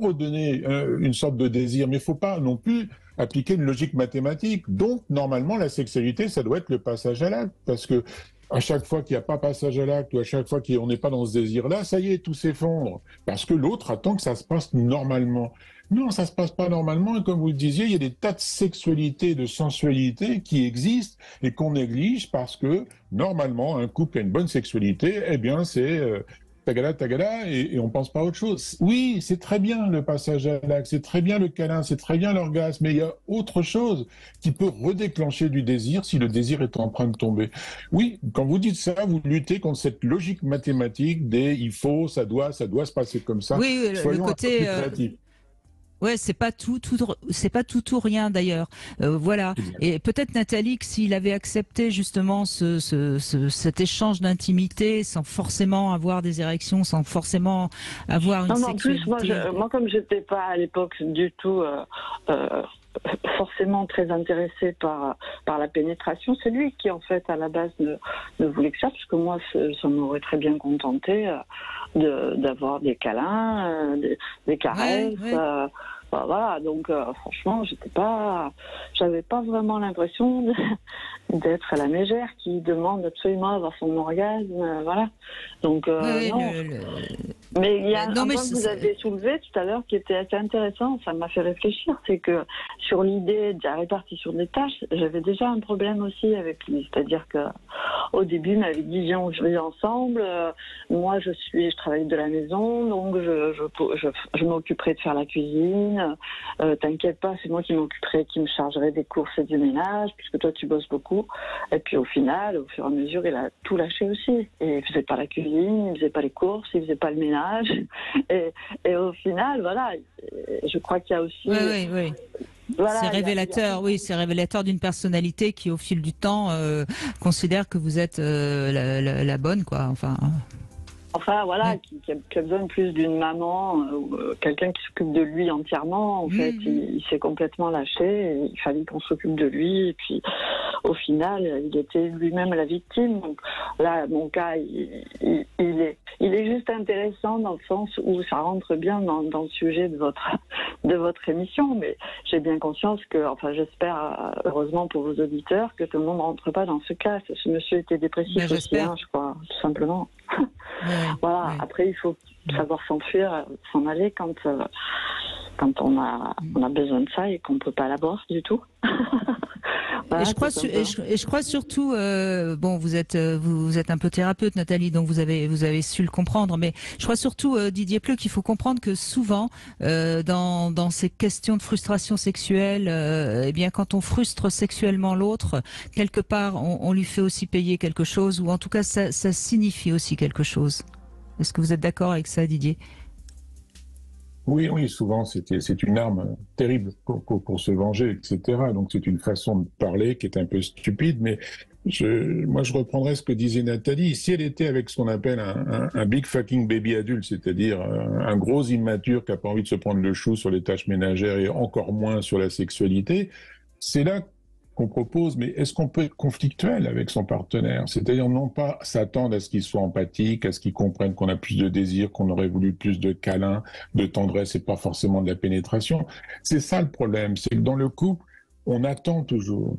redonner une sorte de désir. Mais il ne faut pas non plus appliquer une logique mathématique. Donc, normalement, la sexualité, ça doit être le passage à l'acte. Parce que à chaque fois qu'il n'y a pas passage à l'acte ou à chaque fois qu'on n'est pas dans ce désir-là, ça y est, tout s'effondre. Parce que l'autre attend que ça se passe normalement. Non, ça se passe pas normalement. Et comme vous le disiez, il y a des tas de sexualité, de sensualité qui existent et qu'on néglige parce que normalement, un couple qui a une bonne sexualité, eh bien, c'est tagada, tagada, et on pense pas à autre chose. Oui, c'est très bien le passage à l'acte, c'est très bien le câlin, c'est très bien l'orgasme, mais il y a autre chose qui peut redéclencher du désir si le désir est en train de tomber. Oui, quand vous dites ça, vous luttez contre cette logique mathématique des il faut, ça doit se passer comme ça. Oui, le côté créatif. Ouais, c'est pas tout ou rien d'ailleurs. Voilà. Et peut-être Nathalie, que s'il avait accepté justement cet échange d'intimité, sans forcément avoir des érections, sans forcément avoir une sexualité. En plus, moi, comme j'étais pas à l'époque du tout forcément très intéressée par la pénétration, c'est lui qui en fait à la base ne voulait que ça, parce que moi, ça m'aurait très bien contenté d'avoir des câlins, des caresses. Ouais. Voilà, donc franchement, j'avais pas vraiment l'impression d'être la mégère qui demande absolument à avoir son orgasme, voilà. Donc non. Mais il y a un point que vous avez soulevé tout à l'heure qui était assez intéressant, ça m'a fait réfléchir, c'est que sur l'idée de la répartition des tâches, j'avais déjà un problème aussi avec lui, c'est-à-dire que au début, il m'avait dit viens, on vit ensemble, moi je travaille de la maison, donc je m'occuperai de faire la cuisine. T'inquiète pas, c'est moi qui me chargerai des courses et du ménage, puisque toi tu bosses beaucoup. Et puis au final, au fur et à mesure, il a tout lâché aussi. Et il faisait pas la cuisine, il faisait pas les courses, il faisait pas le ménage. Et au final, voilà, je crois qu'il y a aussi. Oui. Voilà, c'est révélateur, c'est révélateur d'une personnalité qui, au fil du temps, considère que vous êtes la bonne, quoi. Enfin, voilà, qui a besoin plus d'une maman, quelqu'un qui s'occupe de lui entièrement. En fait, il s'est complètement lâché. Et il fallait qu'on s'occupe de lui. Et puis, au final, il était lui-même la victime. Donc là, mon cas, il est juste intéressant dans le sens où ça rentre bien dans le sujet de votre émission. Mais j'ai bien conscience que, enfin, j'espère, heureusement pour vos auditeurs, que tout le monde ne rentre pas dans ce cas. Ce monsieur était dépressif aussi, je crois, tout simplement. Voilà. Ouais. Après, il faut savoir s'enfuir, s'en aller quand on a besoin de ça et qu'on ne peut pas l'avoir du tout. Voilà, et je crois surtout, bon, vous êtes un peu thérapeute, Nathalie, donc vous avez su le comprendre, mais je crois surtout, Didier Pleu, qu'il faut comprendre que souvent, dans ces questions de frustration sexuelle, eh bien, quand on frustre sexuellement l'autre, quelque part, on lui fait aussi payer quelque chose, ou en tout cas, ça signifie aussi quelque chose. Est-ce que vous êtes d'accord avec ça, Didier ? Oui, souvent c'est une arme terrible pour se venger, etc. Donc c'est une façon de parler qui est un peu stupide, mais moi je reprendrais ce que disait Nathalie. Si elle était avec ce qu'on appelle un big fucking baby adulte, c'est-à-dire un gros immature qui n'a pas envie de se prendre le chou sur les tâches ménagères et encore moins sur la sexualité, c'est là qu'on propose, mais est-ce qu'on peut être conflictuel avec son partenaire? C'est-à-dire non pas s'attendre à ce qu'il soit empathique, à ce qu'il comprenne qu'on a plus de désir, qu'on aurait voulu plus de câlins, de tendresse et pas forcément de la pénétration. C'est ça le problème, c'est que dans le couple, on attend toujours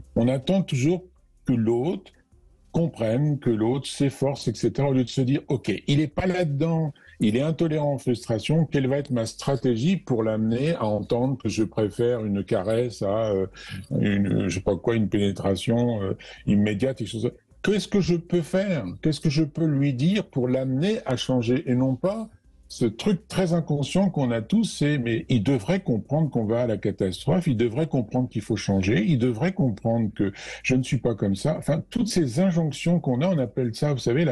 que l'autre comprenne, que l'autre s'efforce, etc., au lieu de se dire, OK, il n'est pas là-dedans, il est intolérant en frustration, quelle va être ma stratégie pour l'amener à entendre que je préfère une caresse à une pénétration immédiate, quelque chose. Qu'est-ce que je peux faire? Qu'est-ce que je peux lui dire pour l'amener à changer? Et non pas ce truc très inconscient qu'on a tous, c'est mais il devrait comprendre qu'on va à la catastrophe, il devrait comprendre qu'il faut changer, il devrait comprendre que je ne suis pas comme ça. Enfin, toutes ces injonctions qu'on a, on appelle ça, vous savez,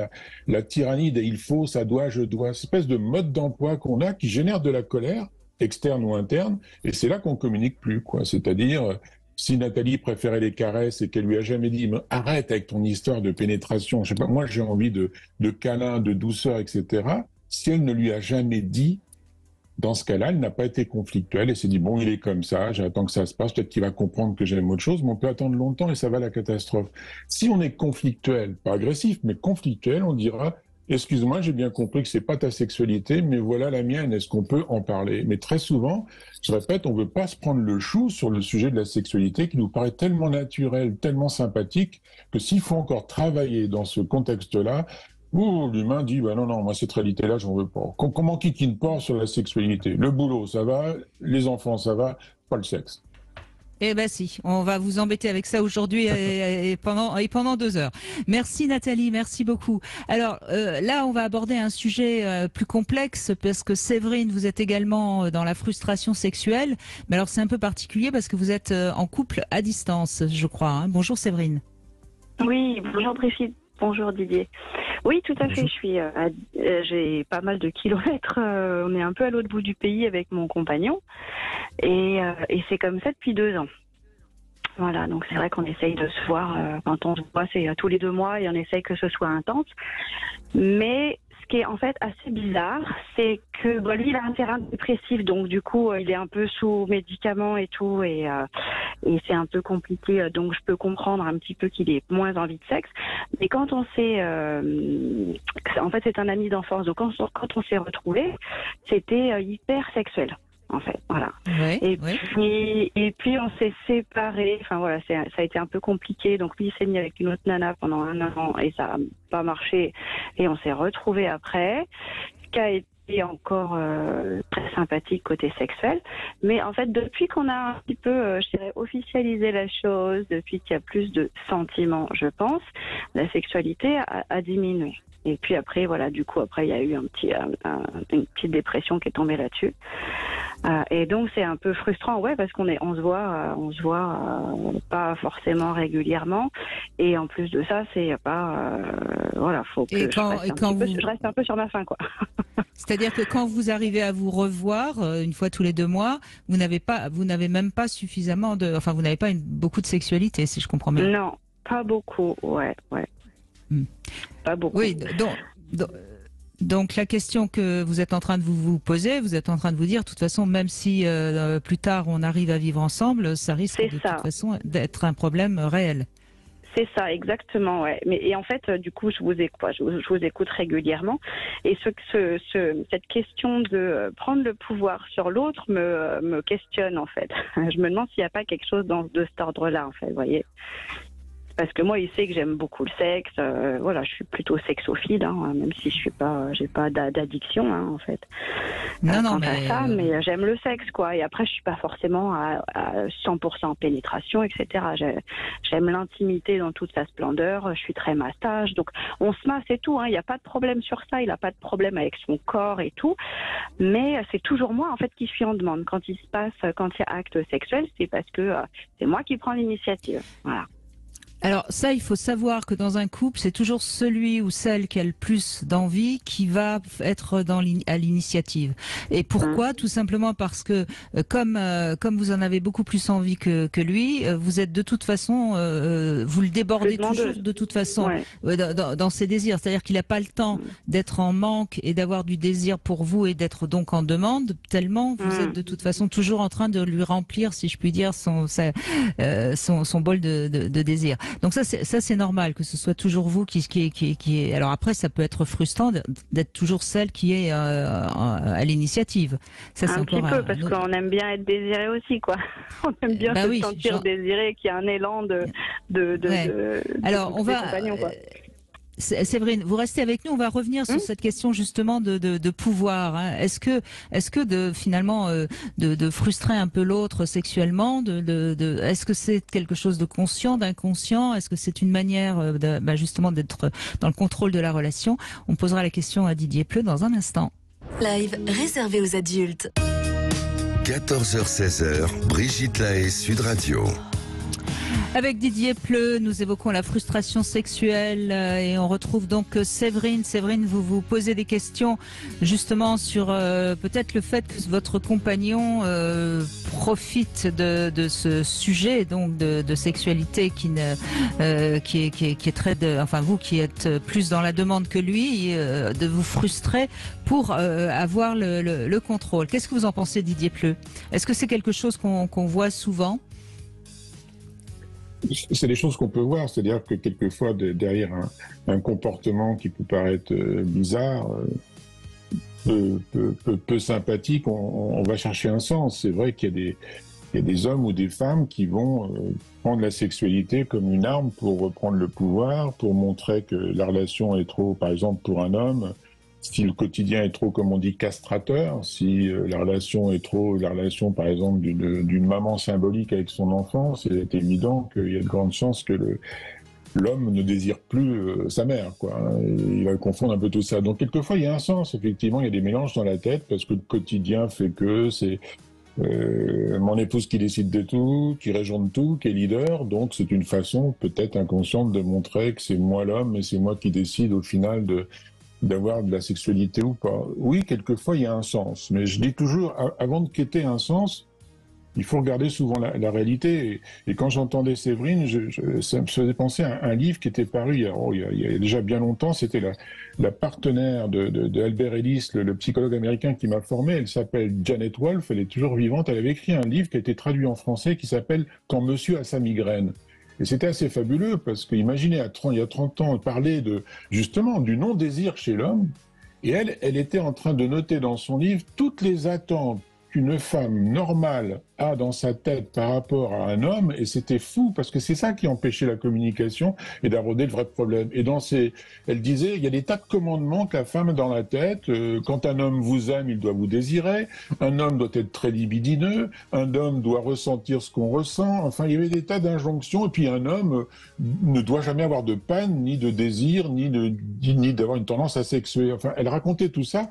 la tyrannie des il faut, ça doit, je dois, cette espèce de mode d'emploi qu'on a qui génère de la colère, externe ou interne, et c'est là qu'on communique plus, quoi. C'est-à-dire, si Nathalie préférait les caresses et qu'elle lui a jamais dit mais arrête avec ton histoire de pénétration, je sais pas, moi j'ai envie de câlins, de douceur, etc. Si elle ne lui a jamais dit, dans ce cas-là, elle n'a pas été conflictuelle et s'est dit, bon, il est comme ça, j'attends que ça se passe, peut-être qu'il va comprendre que j'aime autre chose, mais on peut attendre longtemps et ça va à la catastrophe. Si on est conflictuel, pas agressif, mais conflictuel, on dira, excuse-moi, j'ai bien compris que c'est pas ta sexualité, mais voilà la mienne, est-ce qu'on peut en parler? Mais très souvent, je répète, on veut pas se prendre le chou sur le sujet de la sexualité qui nous paraît tellement naturel, tellement sympathique, que s'il faut encore travailler dans ce contexte-là, l'humain dit, bah non, moi cette réalité-là, j'en veux pas. Comment qui porte sur la sexualité? Le boulot, ça va, les enfants, ça va, pas le sexe. Eh ben si, on va vous embêter avec ça aujourd'hui et pendant 2 heures. Merci Nathalie, merci beaucoup. Alors là, on va aborder un sujet plus complexe parce que Séverine, vous êtes également dans la frustration sexuelle. Mais alors c'est un peu particulier parce que vous êtes en couple à distance, je crois. Hein. Bonjour Séverine. Oui, bonjour Brigitte, bonjour Didier. Oui, tout à fait. J'ai pas mal de kilomètres. On est un peu à l'autre bout du pays avec mon compagnon. Et c'est comme ça depuis 2 ans. Voilà, donc c'est vrai qu'on essaye de se voir. Quand on se voit, c'est tous les 2 mois et on essaye que ce soit intense. Mais ce qui est en fait assez bizarre, c'est que lui, il a un terrain dépressif. Donc du coup, il est un peu sous médicaments et tout. Et c'est un peu compliqué. Donc je peux comprendre un petit peu qu'il ait moins envie de sexe. Mais quand on s'est... en fait, c'est un ami d'enfance. Donc quand on s'est retrouvés, c'était hyper sexuel. En fait, voilà. Ouais, et puis on s'est séparés. Enfin voilà, ça a été un peu compliqué. Donc lui, il s'est mis avec une autre nana pendant 1 an et ça n'a pas marché. Et on s'est retrouvés après. Ce qui a été encore très sympathique côté sexuel. Mais en fait, depuis qu'on a un petit peu, je dirais, officialisé la chose, depuis qu'il y a plus de sentiments, je pense, la sexualité a diminué. Et puis après, voilà, du coup, après, il y a eu une petite dépression qui est tombée là-dessus. Et donc, c'est un peu frustrant, ouais, parce on se voit pas forcément régulièrement. Et en plus de ça, c'est pas, voilà, faut que je reste un peu sur ma faim, quoi. C'est-à-dire que quand vous arrivez à vous revoir, une fois tous les 2 mois, vous n'avez même pas suffisamment vous n'avez pas beaucoup de sexualité, si je comprends bien. Non, pas beaucoup, ouais. Pas beaucoup. Oui, donc la question que vous êtes en train de vous poser, vous êtes en train de vous dire, de toute façon, même si plus tard on arrive à vivre ensemble, ça risque toute façon d'être un problème réel. C'est ça, exactement, ouais. Et en fait, du coup, je vous écoute régulièrement. Et cette question de prendre le pouvoir sur l'autre me questionne, en fait. Je me demande s'il n'y a pas quelque chose de cet ordre-là, en fait, vous voyez. Parce que moi, il sait que j'aime beaucoup le sexe. Voilà, je suis plutôt sexophile, hein, même si j'ai pas d'addiction, hein, en fait. Mais j'aime le sexe, quoi. Et après, je suis pas forcément à 100% pénétration, etc. J'aime l'intimité dans toute sa splendeur. Je suis très massage, donc on se masse et tout. Hein. Il n'y a pas de problème sur ça. Il n'a pas de problème avec son corps et tout. Mais c'est toujours moi, en fait, qui suis en demande. Quand il y a acte sexuel, c'est parce que c'est moi qui prends l'initiative. Voilà. Alors ça, il faut savoir que dans un couple, c'est toujours celui ou celle qui a le plus d'envie qui va être à l'initiative. Et pourquoi? Tout simplement parce que comme vous en avez beaucoup plus envie que lui, vous êtes de toute façon, vous le débordez toujours de toute façon dans ses désirs. C'est-à-dire qu'il n'a pas le temps d'être en manque et d'avoir du désir pour vous et d'être donc en demande, tellement vous êtes de toute façon toujours en train de lui remplir, si je puis dire, son bol de désir. Donc ça c'est normal que ce soit toujours vous qui est. Alors après ça peut être frustrant d'être toujours celle qui est à l'initiative. Ça c'est encore un petit peu parce qu'on aime bien être désiré aussi, quoi. On aime bien se sentir désiré, qu'il y a un élan Alors on va. Séverine, vous restez avec nous. On va revenir sur cette question justement de pouvoir. Hein. Est-ce que finalement de frustrer un peu l'autre sexuellement, est-ce que c'est quelque chose de conscient, d'inconscient? Est-ce que c'est une manière justement d'être dans le contrôle de la relation? On posera la question à Didier Pleu dans un instant. Live réservé aux adultes. 14h-16h, Brigitte Lahaie, Sud Radio. Avec Didier Pleu, nous évoquons la frustration sexuelle et on retrouve donc Séverine. Séverine, vous posez des questions justement sur peut-être le fait que votre compagnon profite de ce sujet donc de sexualité qui est très vous qui êtes plus dans la demande que lui, de vous frustrer pour avoir le contrôle. Qu'est-ce que vous en pensez, Didier Pleu? Est-ce que c'est quelque chose qu'on voit souvent? c'est des choses qu'on peut voir, c'est-à-dire que quelquefois, derrière un comportement qui peut paraître bizarre, peu sympathique, on va chercher un sens. C'est vrai qu'il y a des hommes ou des femmes qui vont prendre la sexualité comme une arme pour reprendre le pouvoir, pour montrer que la relation est trop, par exemple, pour un homme, si le quotidien est trop, comme on dit, castrateur, si la relation est trop, la relation, par exemple, d'une maman symbolique avec son enfant, c'est évident qu'il y a de grandes chances que l'homme ne désire plus sa mère, quoi. Il va confondre un peu tout ça. Donc, quelquefois, il y a un sens. Effectivement, il y a des mélanges dans la tête parce que le quotidien fait que c'est mon épouse qui décide de tout, qui régit de tout, qui est leader. Donc, c'est une façon peut-être inconsciente de montrer que c'est moi l'homme et c'est moi qui décide au final d'avoir de la sexualité ou pas. Oui, quelquefois, il y a un sens. Mais je dis toujours, avant de quêter un sens, il faut regarder souvent la réalité. Et quand j'entendais Séverine, ça me faisait penser à un livre qui était paru il y a déjà bien longtemps. C'était la partenaire de Albert Ellis, le psychologue américain qui m'a formé. Elle s'appelle Janet Wolfe, elle est toujours vivante. Elle avait écrit un livre qui a été traduit en français qui s'appelle « Quand monsieur a sa migraine ». Et c'était assez fabuleux parce qu'imaginez, il y a 30 ans, parler justement du non-désir chez l'homme. Et elle était en train de noter dans son livre toutes les attentes qu'une femme normale a dans sa tête par rapport à un homme, et c'était fou, parce que c'est ça qui empêchait la communication et d'aborder le vrai problème. Et elle disait, il y a des tas de commandements que la femme a dans la tête. Quand un homme vous aime, il doit vous désirer. Un homme doit être très libidineux. Un homme doit ressentir ce qu'on ressent. Enfin, il y avait des tas d'injonctions. Et puis, un homme ne doit jamais avoir de peine, ni de désir, ni d'avoir une tendance asexuée. Enfin, elle racontait tout ça.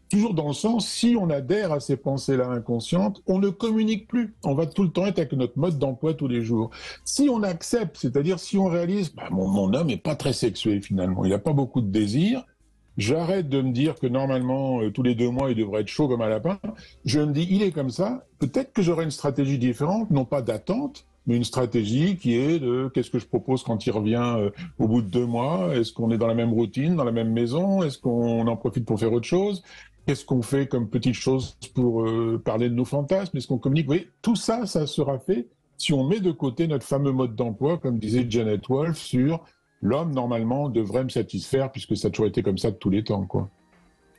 Toujours dans le sens, si on adhère à ces pensées-là inconscientes, on ne communique plus. On va tout le temps être avec notre mode d'emploi tous les jours. Si on accepte, c'est-à-dire si on réalise, mon homme n'est pas très sexué finalement, il n'a pas beaucoup de désir, j'arrête de me dire que normalement, tous les 2 mois, il devrait être chaud comme un lapin. Je me dis, il est comme ça, peut-être que j'aurai une stratégie différente, non pas d'attente, mais une stratégie qui est de qu'est-ce que je propose quand il revient au bout de 2 mois. Est-ce qu'on est dans la même routine, dans la même maison? Est-ce qu'on en profite pour faire autre chose? Qu'est-ce qu'on fait comme petite chose pour parler de nos fantasmes? Est-ce qu'on communique? Vous voyez, tout ça, ça sera fait si on met de côté notre fameux mode d'emploi, comme disait Janet Wolfe, sur l'homme, normalement, devrait me satisfaire, puisque ça a toujours été comme ça de tous les temps, quoi.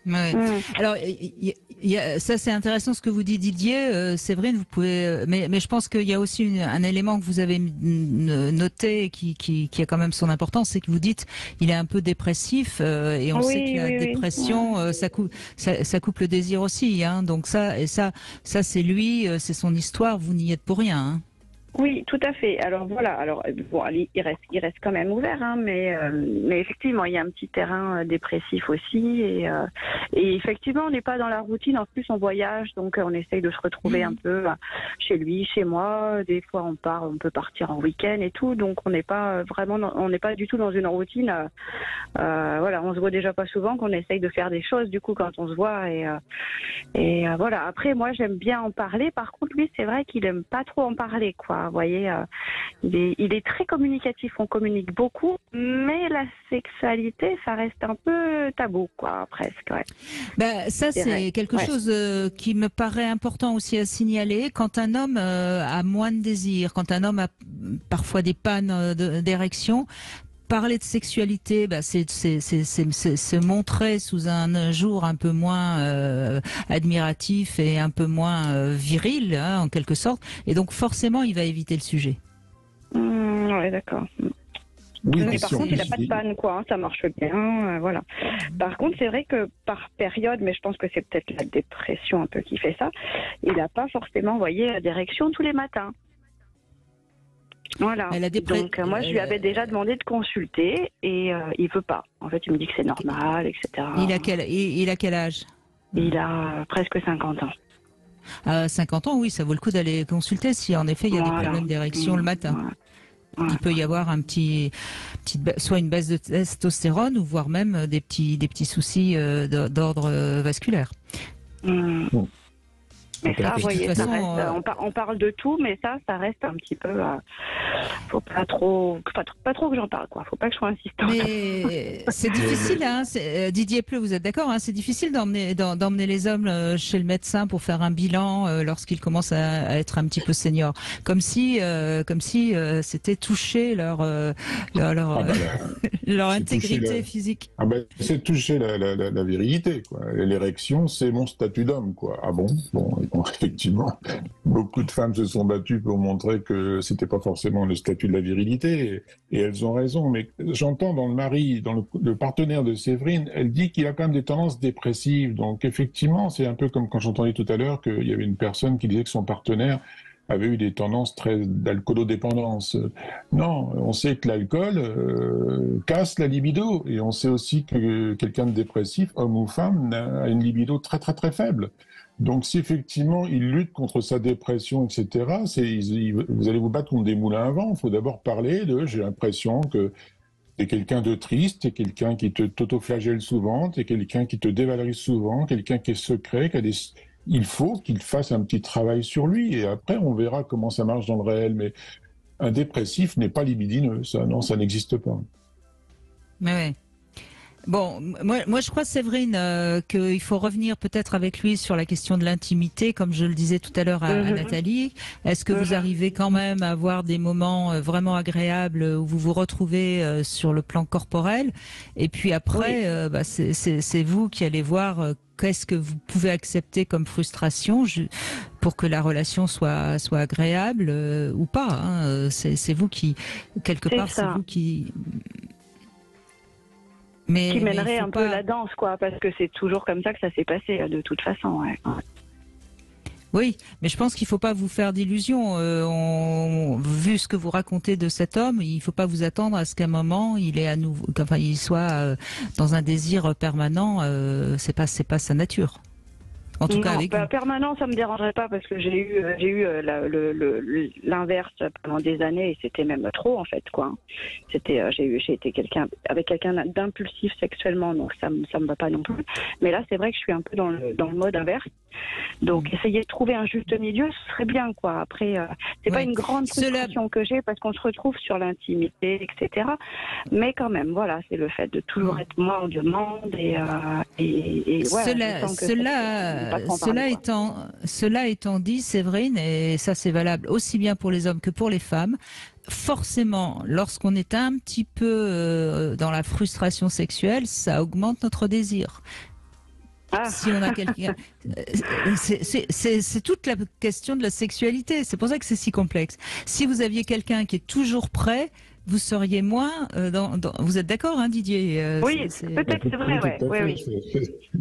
Ouais. Alors, ça c'est intéressant ce que vous dites, Didier. Séverine, vous pouvez, mais je pense qu'il y a aussi un élément que vous avez noté qui a quand même son importance, c'est que vous dites il est un peu dépressif et on sait que la dépression ça coupe le désir aussi, hein. Donc ça c'est lui, c'est son histoire. Vous n'y êtes pour rien, hein. Oui, tout à fait. Alors voilà. Alors bon, il reste quand même ouvert, hein, mais effectivement, il y a un petit terrain dépressif aussi, et effectivement, on n'est pas dans la routine. En plus, on voyage, donc on essaye de se retrouver un peu chez lui, chez moi. Des fois, on peut partir en week-end et tout, donc on n'est pas du tout dans une routine. Voilà, on se voit déjà pas souvent, qu'on essaye de faire des choses du coup quand on se voit, et voilà. Après, moi, j'aime bien en parler. Par contre, lui, c'est vrai qu'il aime pas trop en parler, quoi. Vous voyez, il est très communicatif, on communique beaucoup, mais la sexualité, ça reste un peu tabou, quoi, presque. Ouais. Ça, c'est quelque chose qui me paraît important aussi à signaler. Quand un homme a moins de désir, quand un homme a parfois des pannes d'érection, parler de sexualité, c'est se montrer sous un jour un peu moins admiratif et un peu moins viril, hein, en quelque sorte. Et donc forcément, il va éviter le sujet. Ouais, d'accord. Oui, mais par contre, il n'a pas de panne, quoi. Hein, ça marche bien, voilà. Par contre, c'est vrai que par période, mais je pense que c'est peut-être la dépression un peu qui fait ça, il n'a pas forcément, vous voyez, d'érection tous les matins. Voilà. Donc moi je lui avais déjà demandé de consulter et il veut pas. En fait, il me dit que c'est normal, etc. Il a quel âge? Il a presque 50 ans. À 50 ans, oui, ça vaut le coup d'aller consulter si en effet il y a des problèmes d'érection le matin. Il peut y avoir soit une baisse de testostérone ou voire même des petits soucis d'ordre vasculaire. Mais ça, vous voyez, façon, on parle de tout, mais ça reste un petit peu. Faut pas trop que j'en parle, quoi. Faut pas que je sois insistante. Mais c'est difficile, hein. Didier Pleu, vous êtes d'accord, hein, c'est difficile d'emmener les hommes chez le médecin pour faire un bilan lorsqu'ils commencent à être un petit peu seniors, comme si c'était toucher leur intégrité physique. C'est toucher la virilité, quoi. L'érection, c'est mon statut d'homme, quoi. Ah bon, effectivement, beaucoup de femmes se sont battues pour montrer que c'était pas forcément le statut de la virilité, et elles ont raison. Mais j'entends dans le partenaire de Séverine, elle dit qu'il a quand même des tendances dépressives. Donc effectivement, c'est un peu comme quand j'entendais tout à l'heure qu'il y avait une personne qui disait que son partenaire avait eu des tendances très d'alcoolodépendance. Non, on sait que l'alcool casse la libido, et on sait aussi que quelqu'un de dépressif, homme ou femme, a une libido très très très faible. Donc si effectivement il lutte contre sa dépression, etc., vous allez vous battre contre des moulins à vent. Il faut d'abord parler de « j'ai l'impression que t'es quelqu'un de triste, t'es quelqu'un qui t'autoflagelle souvent, t'es quelqu'un qui te dévalorise souvent, quelqu'un qui est secret, qui a des... » Il faut qu'il fasse un petit travail sur lui, et après on verra comment ça marche dans le réel. Mais un dépressif n'est pas libidineux, ça n'existe pas. Mais ouais. Bon, moi je crois, Séverine, qu'il faut revenir peut-être avec lui sur la question de l'intimité, comme je le disais tout à l'heure à Nathalie. Est-ce que vous arrivez quand même à avoir des moments vraiment agréables où vous vous retrouvez sur le plan corporel? Et puis après, c'est vous qui allez voir qu'est-ce que vous pouvez accepter comme frustration pour que la relation soit agréable ou pas, hein. C'est vous qui, quelque part, c'est vous qui... qui mènerait un peu la danse, quoi, parce que c'est toujours comme ça que ça s'est passé, de toute façon. Ouais. Oui, mais je pense qu'il ne faut pas vous faire d'illusions. Vu ce que vous racontez de cet homme, il ne faut pas vous attendre à ce qu'à un moment il soit dans un désir permanent. C'est pas sa nature. En tout cas, avec permanent, ça me dérangerait pas, parce que j'ai eu l'inverse pendant des années, et c'était même trop, en fait, quoi. J'ai été quelqu'un d'impulsif sexuellement, donc ça me va pas non plus. Mais là, c'est vrai que je suis un peu dans le mode inverse. Donc, essayer de trouver un juste milieu, ce serait bien, quoi. Après, c'est pas une grande frustration que j'ai, parce qu'on se retrouve sur l'intimité, etc. Mais quand même, voilà, c'est le fait de toujours être moi en demande, et cela étant dit, Séverine, et ça c'est valable aussi bien pour les hommes que pour les femmes, forcément, lorsqu'on est un petit peu dans la frustration sexuelle, ça augmente notre désir. Si on a quelqu'un, c'est toute la question de la sexualité. C'est pour ça que c'est si complexe. Si vous aviez quelqu'un qui est toujours prêt, vous seriez moins vous êtes d'accord, hein, Didier? Oui, peut-être, c'est vrai, oui.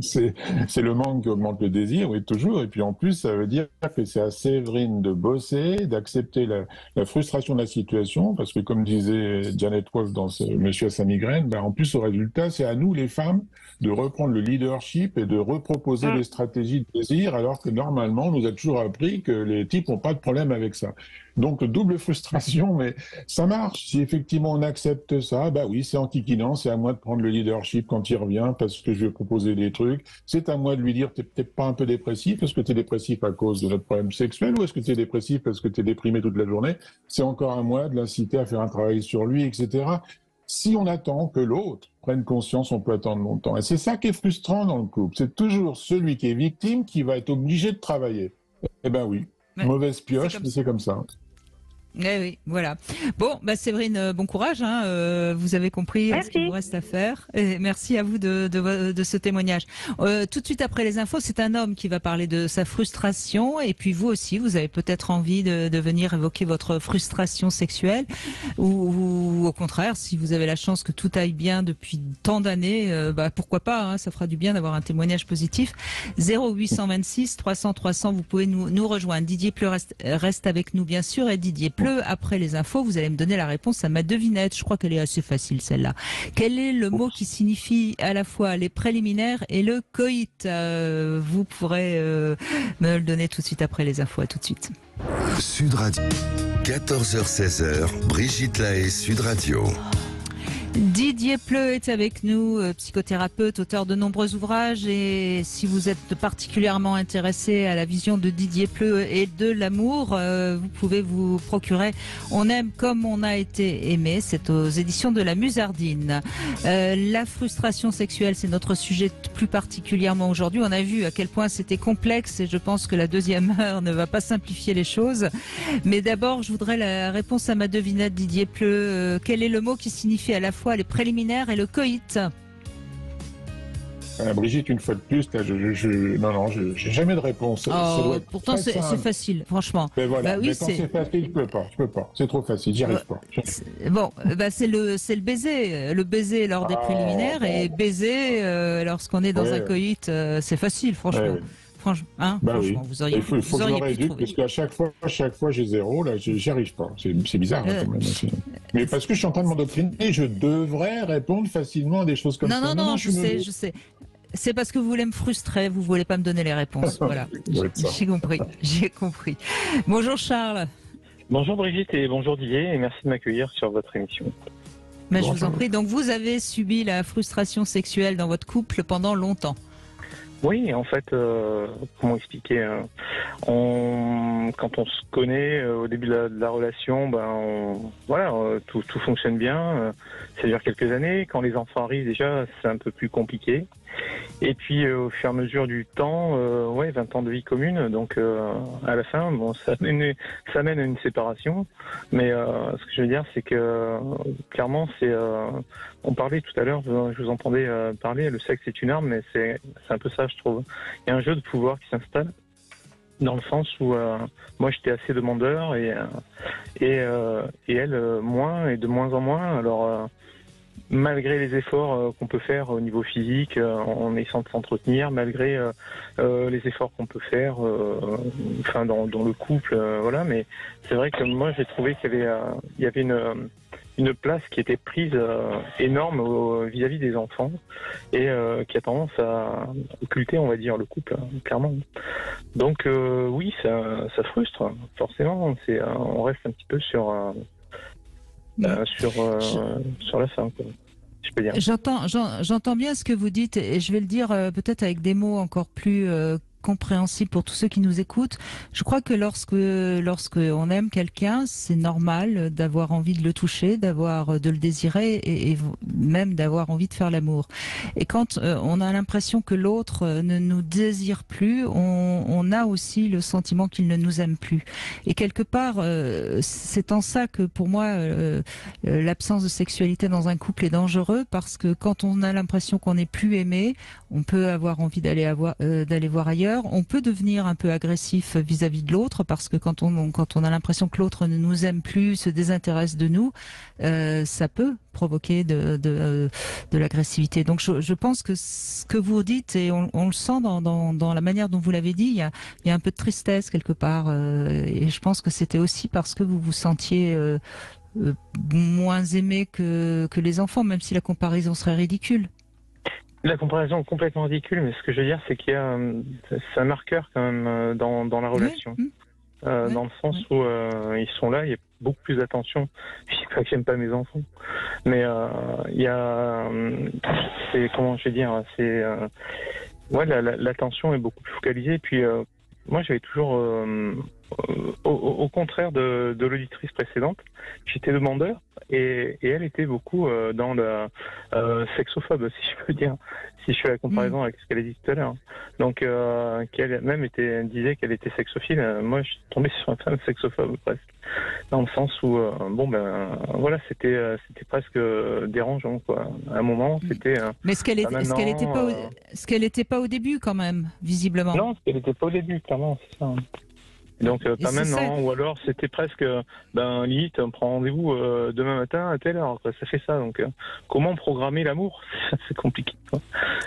C'est le manque qui augmente le désir, oui, toujours. Et puis en plus, ça veut dire que c'est à Séverine de bosser, d'accepter la frustration de la situation, parce que comme disait Janet Wolf dans Monsieur à sa migraine, en plus, au résultat, c'est à nous, les femmes, de reprendre le leadership et de reproposer des stratégies de désir, alors que normalement, on nous a toujours appris que les types n'ont pas de problème avec ça. Donc, double frustration, mais ça marche. Si effectivement on accepte ça, oui, c'est enquiquinant, c'est à moi de prendre le leadership quand il revient, parce que je vais proposer des trucs. C'est à moi de lui dire, t'es peut-être pas un peu dépressif, est-ce que t'es dépressif à cause de notre problème sexuel, ou est-ce que t'es dépressif parce que t'es déprimé toute la journée? C'est encore à moi de l'inciter à faire un travail sur lui, etc. Si on attend que l'autre prenne conscience, on peut attendre longtemps. Et c'est ça qui est frustrant dans le couple. C'est toujours celui qui est victime qui va être obligé de travailler. Eh ben oui, mauvaise pioche, mais c'est comme ça. Oui, voilà. Bon, Séverine, bon courage, hein, vous avez compris ce qu'il vous reste à faire. Et merci à vous de ce témoignage. Tout de suite après les infos, c'est un homme qui va parler de sa frustration, et puis vous aussi, vous avez peut-être envie de venir évoquer votre frustration sexuelle, ou au contraire, si vous avez la chance que tout aille bien depuis tant d'années, pourquoi pas, hein, ça fera du bien d'avoir un témoignage positif. 0826 300 300, vous pouvez nous rejoindre. Didier Pleu reste avec nous, bien sûr, et Didier Pleu, après les infos, vous allez me donner la réponse à ma devinette. Je crois qu'elle est assez facile, celle-là. Quel est le mot qui signifie à la fois les préliminaires et le coït? Vous pourrez me le donner tout de suite après les infos. À tout de suite. Sud Radio, 14h-16h, Brigitte Lahaie, Sud Radio. Didier Pleu est avec nous, psychothérapeute, auteur de nombreux ouvrages. Et si vous êtes particulièrement intéressé à la vision de Didier Pleu et de l'amour, vous pouvez vous procurer On aime comme on a été aimé. C'est aux éditions de la Musardine. La frustration sexuelle, c'est notre sujet plus particulièrement aujourd'hui. On a vu à quel point c'était complexe et je pense que la deuxième heure ne va pas simplifier les choses. Mais d'abord, je voudrais la réponse à ma devinette, Didier Pleu. Quel est le mot qui signifie à la fois les préliminaires et le coït? Brigitte, une fois de plus, là, j'ai jamais de réponse. Pourtant, c'est facile, franchement. Mais voilà, bah oui, mais quand c'est facile, je peux pas. C'est trop facile, j'y arrive pas. Bon, c'est le baiser. Le baiser lors des préliminaires et baiser lorsqu'on est dans un coït, c'est facile, franchement. Franchement, vous auriez faut que je me rééduque, parce qu'à chaque fois j'ai zéro, là, j'y arrive pas. C'est bizarre, quand même. Mais parce que je suis en train de m'endoctriner, je devrais répondre facilement à des choses comme ça. Non, je sais. C'est parce que vous voulez me frustrer, vous voulez pas me donner les réponses. Voilà. J'ai compris. Bonjour Charles. Bonjour Brigitte et bonjour Didier, et merci de m'accueillir sur votre émission. Je vous en prie. Donc vous avez subi la frustration sexuelle dans votre couple pendant longtemps. Oui, en fait, comment expliquer, quand on se connaît au début de la relation, tout fonctionne bien. Ça dure quelques années. Quand les enfants arrivent, déjà, c'est un peu plus compliqué. Et puis, au fur et à mesure du temps, 20 ans de vie commune. Donc, à la fin, ça mène à une séparation. Mais ce que je veux dire, c'est que clairement, on parlait tout à l'heure, je vous entendais parler, le sexe est une arme, mais c'est un peu ça, je trouve. Il y a un jeu de pouvoir qui s'installe, dans le sens où moi j'étais assez demandeur et elle moins et de moins en moins. Alors malgré les efforts qu'on peut faire au niveau physique en essayant de s'entretenir, malgré les efforts qu'on peut faire dans le couple, mais c'est vrai que moi j'ai trouvé qu'il y avait une place qui était prise énorme vis-à-vis des enfants et qui a tendance à occulter, on va dire, le couple, clairement. Donc oui, ça frustre, forcément. On reste un petit peu sur la fin, quoi. Je peux dire. J'entends bien ce que vous dites et je vais le dire peut-être avec des mots encore plus compréhensible pour tous ceux qui nous écoutent. Je crois que lorsque on aime quelqu'un, c'est normal d'avoir envie de le toucher, de le désirer et même d'avoir envie de faire l'amour. Et quand on a l'impression que l'autre ne nous désire plus, on a aussi le sentiment qu'il ne nous aime plus. Et quelque part, c'est en ça que pour moi, l'absence de sexualité dans un couple est dangereux parce que quand on a l'impression qu'on n'est plus aimé, on peut avoir envie d'aller voir ailleurs. On peut devenir un peu agressif vis-à-vis de l'autre parce que quand on a l'impression que l'autre ne nous aime plus, se désintéresse de nous, ça peut provoquer de l'agressivité. Donc je pense que ce que vous dites, et on le sent dans la manière dont vous l'avez dit, il y a un peu de tristesse quelque part. Et je pense que c'était aussi parce que vous vous sentiez moins aimé que les enfants, même si la comparaison serait ridicule. La comparaison est complètement ridicule, mais ce que je veux dire, c'est qu'il y a c'est un marqueur quand même dans la relation. Dans le sens où ils sont là, il y a beaucoup plus d'attention. Je dis pas que j'aime pas mes enfants, mais il y a, c'est comment je vais dire, c'est l'attention est beaucoup plus focalisée. Puis moi, j'avais toujours, au contraire de l'auditrice précédente, j'étais demandeur et elle était beaucoup dans la sexophobe, si je peux dire, si je fais la comparaison avec ce qu'elle a dit tout à l'heure. Donc, qu'elle même disait qu'elle était sexophile. Moi, je suis tombé sur une femme sexophobe presque, dans le sens où, c'était presque dérangeant, quoi. À un moment, c'était. Mais ce qu'elle était pas au début, quand même, visiblement. Non, ce qu'elle n'était pas au début, clairement, c'est ça. Donc pas maintenant, ou alors c'était presque, limite, on prend rendez-vous demain matin à telle heure, quoi. Ça fait ça. Donc comment programmer l'amour? C'est compliqué, quoi.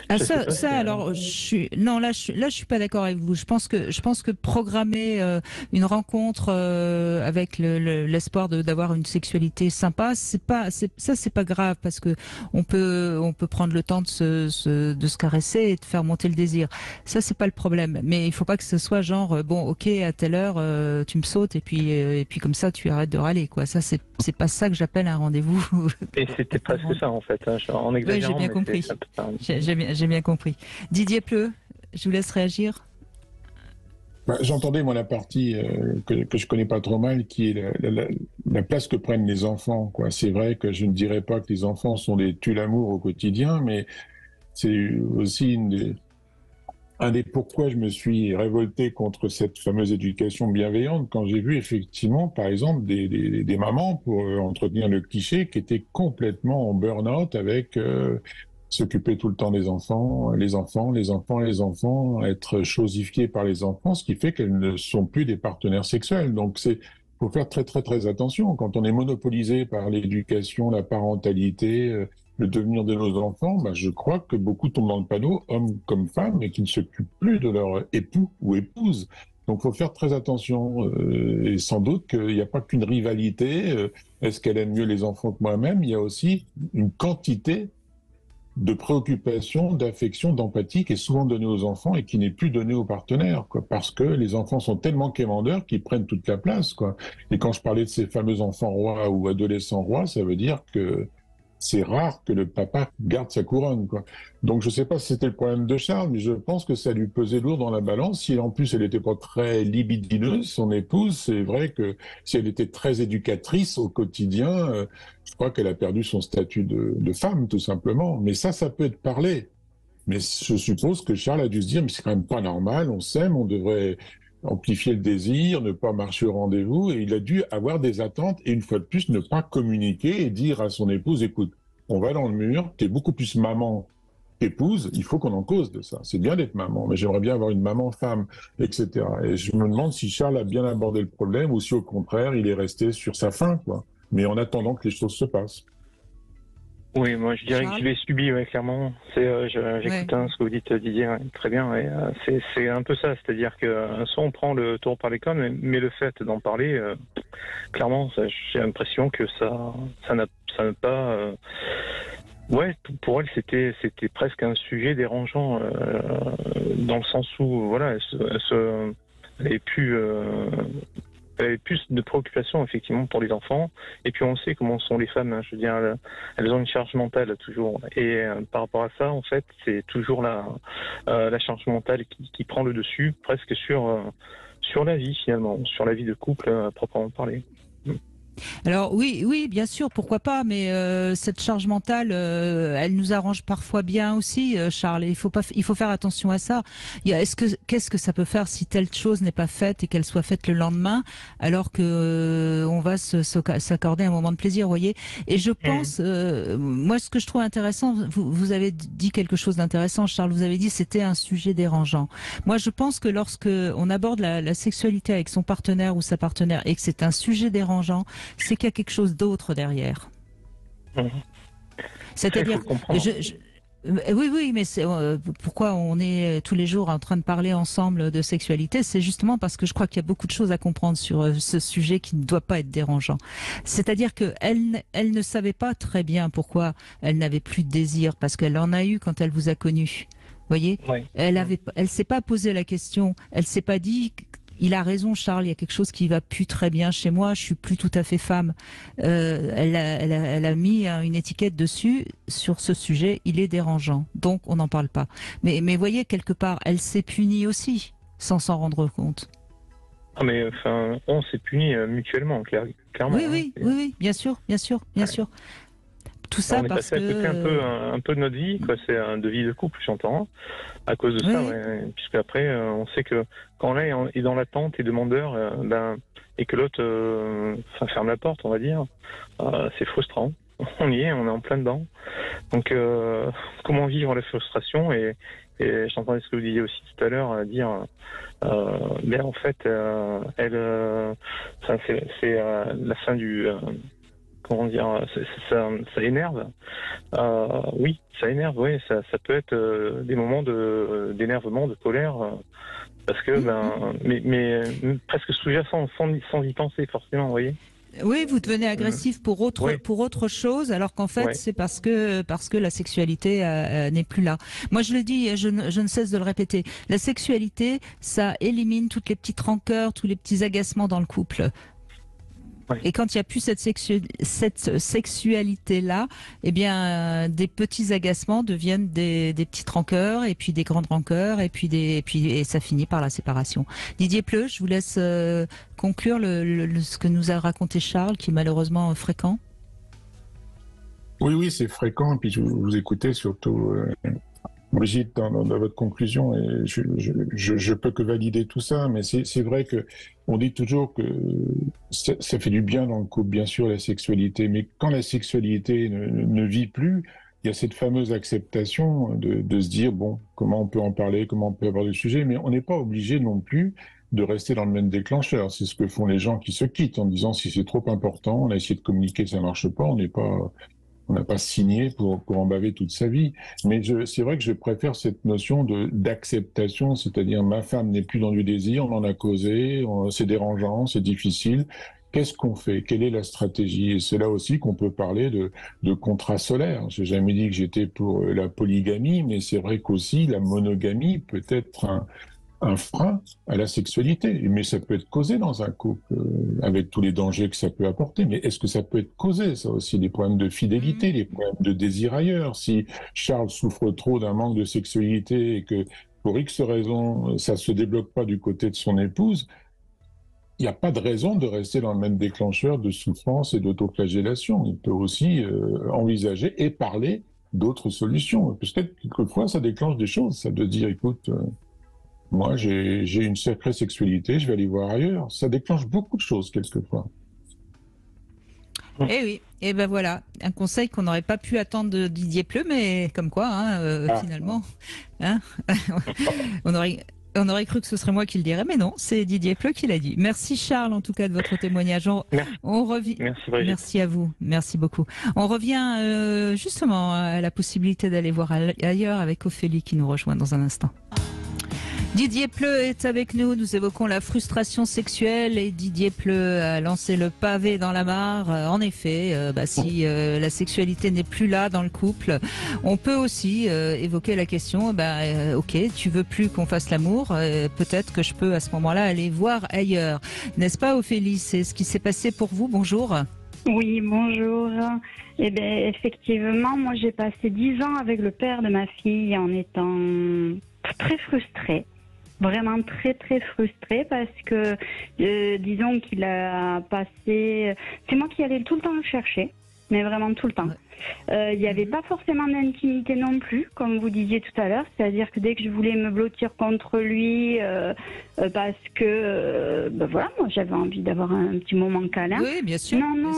Alors je suis pas d'accord avec vous. Je pense que programmer une rencontre avec l'espoir d'avoir une sexualité sympa, c'est pas grave parce que on peut prendre le temps de se caresser et de faire monter le désir. Ça c'est pas le problème. Mais il faut pas que ce soit genre ok à telle heure l'heure, tu me sautes et puis comme ça tu arrêtes de râler, quoi. Ça c'est pas ça que j'appelle un rendez-vous. Et c'était presque ça en fait, hein, en exagérant. Oui, j'ai bien compris. J'ai bien compris. Didier Pleu, je vous laisse réagir. J'entendais moi la partie que je connais pas trop mal, qui est la place que prennent les enfants, quoi. C'est vrai que je ne dirais pas que les enfants sont des tue-l'amour au quotidien, mais c'est aussi un des pourquoi je me suis révolté contre cette fameuse éducation bienveillante, quand j'ai vu effectivement, par exemple, des mamans, pour entretenir le cliché, qui étaient complètement en burn-out avec s'occuper tout le temps des enfants, être chosifiées par les enfants, ce qui fait qu'elles ne sont plus des partenaires sexuels. Donc faut faire très très très attention. Quand on est monopolisé par l'éducation, la parentalité, le devenir de nos enfants, je crois que beaucoup tombent dans le panneau, hommes comme femmes, et qui ne s'occupent plus de leur époux ou épouse. Donc, faut faire très attention. Et sans doute qu'il n'y a pas qu'une rivalité. Est-ce qu'elle aime mieux les enfants que moi-même? Il y a aussi une quantité de préoccupation, d'affection, d'empathie qui est souvent donnée aux enfants et qui n'est plus donnée aux partenaires, quoi, parce que les enfants sont tellement quémandeurs qu'ils prennent toute la place, quoi. Et quand je parlais de ces fameux enfants rois ou adolescents rois, ça veut dire que c'est rare que le papa garde sa couronne, quoi. Donc je ne sais pas si c'était le problème de Charles, mais je pense que ça lui pesait lourd dans la balance. Si en plus elle n'était pas très libidineuse, son épouse, c'est vrai que si elle était très éducatrice au quotidien, je crois qu'elle a perdu son statut de femme, tout simplement. Mais ça peut être parlé. Mais je suppose que Charles a dû se dire, mais c'est quand même pas normal, on s'aime, on devrait amplifier le désir, ne pas marcher au rendez-vous, et il a dû avoir des attentes, et une fois de plus, ne pas communiquer et dire à son épouse, écoute, on va dans le mur, t'es beaucoup plus maman qu'épouse, il faut qu'on en cause de ça. C'est bien d'être maman, mais j'aimerais bien avoir une maman-femme, etc. Et je me demande si Charles a bien abordé le problème, ou si au contraire, il est resté sur sa faim, quoi. Mais en attendant que les choses se passent. Oui, moi je dirais que je l'ai subi, ouais, clairement. J'écoute ce que vous dites, Didier, très bien. Et, c'est un peu ça, c'est-à-dire que soit on prend le taureau par les cornes, mais le fait d'en parler, clairement, j'ai l'impression que ça n'a pas. Ouais, pour elle, c'était presque un sujet dérangeant, dans le sens où, voilà, elle avait plus de préoccupations effectivement pour les enfants, et puis on sait comment sont les femmes, hein. Je veux dire, elles ont une charge mentale toujours, et par rapport à ça, en fait, c'est toujours la charge mentale qui prend le dessus, presque sur la vie finalement, sur la vie de couple à proprement parler. Alors oui, bien sûr, pourquoi pas, mais cette charge mentale, elle nous arrange parfois bien aussi, Charles. Et il faut faire attention à ça. Qu'est-ce que ça peut faire si telle chose n'est pas faite et qu'elle soit faite le lendemain, alors que on va s'accorder un moment de plaisir, vous voyez. Et je pense, moi, ce que je trouve intéressant, vous avez dit quelque chose d'intéressant, Charles. Vous avez dit c'était un sujet dérangeant. Moi, je pense que lorsque on aborde la sexualité avec son partenaire ou sa partenaire et que c'est un sujet dérangeant, c'est qu'il y a quelque chose d'autre derrière. C'est-à-dire, oui, mais pourquoi on est tous les jours en train de parler ensemble de sexualité, c'est justement parce que je crois qu'il y a beaucoup de choses à comprendre sur ce sujet qui ne doit pas être dérangeant. C'est-à-dire qu'elle ne savait pas très bien pourquoi elle n'avait plus de désir, parce qu'elle en a eu quand elle vous a connu. Vous voyez, elle s'est pas posé la question, elle s'est pas dit. Il a raison, Charles, il y a quelque chose qui va plus très bien chez moi, je suis plus tout à fait femme. Elle a mis une étiquette dessus, sur ce sujet, il est dérangeant, donc on n'en parle pas. Mais voyez, quelque part, elle s'est punie aussi, sans s'en rendre compte. Ah mais enfin, on s'est punis mutuellement, clairement. Oui, bien sûr. Tout ça on est passé à côté un peu de notre vie, quoi. C'est de vie de couple, j'entends, à cause de ça, ouais. Puisque après, on sait que quand l'un est dans l'attente et demandeur, et que l'autre ferme la porte, on va dire, c'est frustrant. On y est, on est en plein dedans. Donc, comment vivre la frustration, et j'entendais ce que vous disiez aussi tout à l'heure, dire, mais en fait, c'est la fin du... comment dire, ça énerve. Oui, ça énerve, oui, ça peut être des moments d'énervement, de colère, parce que, mais presque sous-jacent, sans y penser forcément, vous voyez. Oui, vous devenez agressif pour autre chose, alors qu'en fait, c'est parce que la sexualité n'est plus là. Moi, je le dis, je ne cesse de le répéter. La sexualité, ça élimine toutes les petites rancœurs, tous les petits agacements dans le couple. Ouais. Et quand il n'y a plus cette sexualité-là, eh bien, des petits agacements deviennent des petites rancœurs, et puis des grandes rancœurs, et ça finit par la séparation. Didier Pleu, je vous laisse conclure ce que nous a raconté Charles, qui est malheureusement fréquent. Oui, c'est fréquent. Et puis je vous écoutais surtout, Brigitte, dans votre conclusion, et je peux que valider tout ça, mais c'est vrai que on dit toujours que ça fait du bien dans le couple, bien sûr, la sexualité, mais quand la sexualité ne vit plus, il y a cette fameuse acceptation de se dire, bon, comment on peut en parler, comment on peut avoir le sujet, mais on n'est pas obligé non plus de rester dans le même déclencheur. C'est ce que font les gens qui se quittent en disant, si c'est trop important, on a essayé de communiquer, ça marche pas, on n'a pas signé pour en baver toute sa vie. Mais c'est vrai que je préfère cette notion d'acceptation, c'est-à-dire ma femme n'est plus dans du désir, on en a causé, c'est dérangeant, c'est difficile. Qu'est-ce qu'on fait? Quelle est la stratégie? Et c'est là aussi qu'on peut parler de contrat solaire. J'ai jamais dit que j'étais pour la polygamie, mais c'est vrai qu'aussi la monogamie peut être un frein à la sexualité. Mais ça peut être causé dans un couple, avec tous les dangers que ça peut apporter. Mais est-ce que ça peut être causé, ça aussi, des problèmes de fidélité, des problèmes de désir ailleurs? Si Charles souffre trop d'un manque de sexualité et que, pour X raisons, ça se débloque pas du côté de son épouse, il n'y a pas de raison de rester dans le même déclencheur de souffrance et d'autoflagellation. Il peut aussi envisager et parler d'autres solutions. Peut-être quelquefois, ça déclenche des choses, ça de dire, écoute... moi, j'ai une sacrée sexualité, je vais aller voir ailleurs. Ça déclenche beaucoup de choses, quelquefois. Eh oui, et ben voilà, un conseil qu'on n'aurait pas pu attendre de Didier Pleu, mais comme quoi, finalement, on aurait cru que ce serait moi qui le dirais, mais non, c'est Didier Pleu qui l'a dit. Merci Charles, en tout cas, de votre témoignage. Merci à vous, merci beaucoup. On revient justement à la possibilité d'aller voir ailleurs avec Ophélie qui nous rejoint dans un instant. Didier Pleu est avec nous, nous évoquons la frustration sexuelle et Didier Pleu a lancé le pavé dans la mare. En effet, si la sexualité n'est plus là dans le couple, on peut aussi évoquer la question, ok, tu veux plus qu'on fasse l'amour, peut-être que je peux à ce moment-là aller voir ailleurs. N'est-ce pas Ophélie? C'est ce qui s'est passé pour vous, bonjour. Oui, bonjour. Eh bien, effectivement, moi j'ai passé 10 ans avec le père de ma fille en étant très frustrée. Vraiment très très frustrée parce que disons qu'il a passé... C'est moi qui allais tout le temps le chercher, mais vraiment tout le temps. Il n'y avait pas forcément d'intimité non plus, comme vous disiez tout à l'heure, c'est-à-dire que dès que je voulais me blottir contre lui, parce que voilà, moi j'avais envie d'avoir un petit moment câlin. Oui, bien sûr. Non,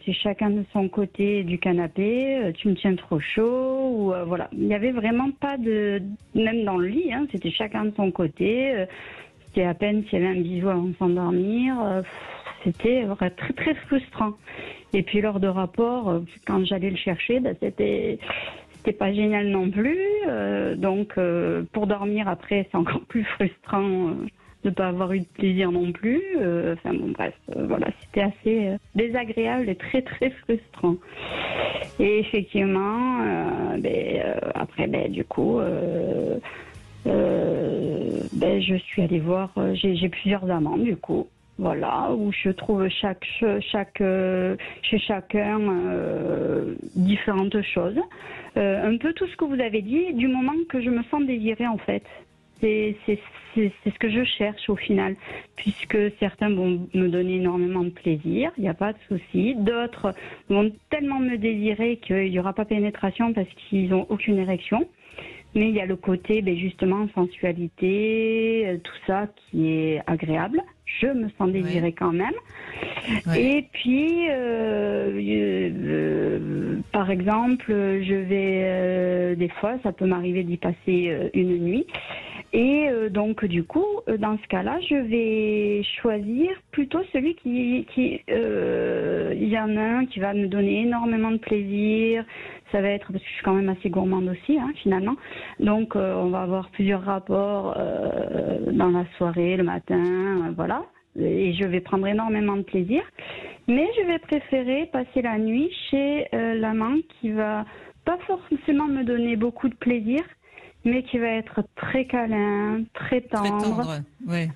c'est chacun de son côté du canapé, tu me tiens trop chaud, ou voilà. Il n'y avait vraiment pas de... Même dans le lit, c'était chacun de son côté, c'était à peine s'il y avait un bisou avant de s'endormir, c'était très très frustrant. Et puis lors de rapport, quand j'allais le chercher, c'était pas génial non plus. Donc pour dormir après, c'est encore plus frustrant de pas avoir eu de plaisir non plus. Enfin bon bref, voilà, c'était assez désagréable et très très frustrant. Et effectivement, après du coup, je suis allée voir. J'ai plusieurs amants du coup. Voilà, où je trouve chez chacun différentes choses. Un peu tout ce que vous avez dit, du moment que je me sens désirée en fait. C'est ce que je cherche au final, puisque certains vont me donner énormément de plaisir, il n'y a pas de souci. D'autres vont tellement me désirer qu'il n'y aura pas pénétration parce qu'ils n'ont aucune érection. Mais il y a le côté, justement, sensualité, tout ça qui est agréable. Je me sens désirée quand même. Ouais. Et puis, par exemple, je vais, des fois, ça peut m'arriver d'y passer une nuit. Et donc, du coup, dans ce cas-là, je vais choisir plutôt celui il y en a un qui va me donner énormément de plaisir. Ça va être, parce que je suis quand même assez gourmande aussi, finalement. Donc, on va avoir plusieurs rapports dans la soirée, le matin, voilà. Et je vais prendre énormément de plaisir. Mais je vais préférer passer la nuit chez l'amant qui va pas forcément me donner beaucoup de plaisir, mais qui va être très câlin, très tendre, ouais.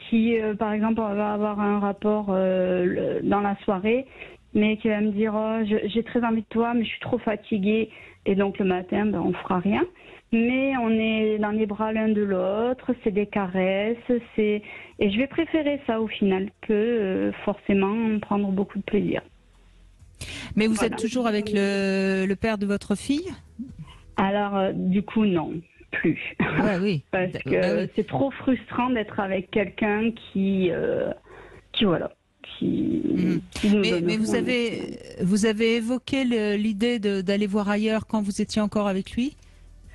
Qui, par exemple, va avoir un rapport dans la soirée, mais qui va me dire oh, j'ai très envie de toi, mais je suis trop fatiguée, et donc le matin, on fera rien. Mais on est dans les bras l'un de l'autre, c'est des caresses, et je vais préférer ça au final que forcément prendre beaucoup de plaisir. Mais vous êtes toujours avec le père de votre fille? Alors, du coup, non, plus. Ouais, oui. Parce que c'est trop frustrant d'être avec quelqu'un qui voilà. Mais vous avez évoqué l'idée d'aller voir ailleurs quand vous étiez encore avec lui?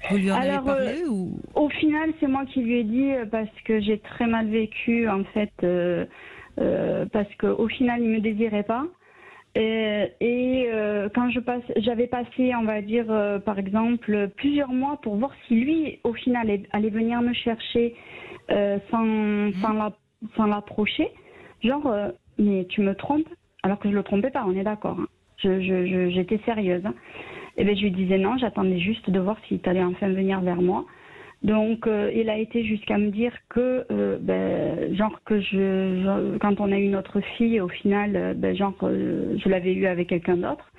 Vous lui en avez parlé ou... Au final, c'est moi qui lui ai dit parce que j'ai très mal vécu en fait, parce qu'au final, il me désirait pas. Quand j'avais passé, on va dire, par exemple, plusieurs mois pour voir si lui, au final, allait venir me chercher sans l'approcher. Genre, mais tu me trompes, alors que je le trompais pas, on est d'accord. Hein. J'étais sérieuse. Hein. Et bien, je lui disais non, j'attendais juste de voir s'il allait enfin venir vers moi. Donc, il a été jusqu'à me dire que, quand on a eu notre fille, au final, je l'avais eu avec quelqu'un d'autre.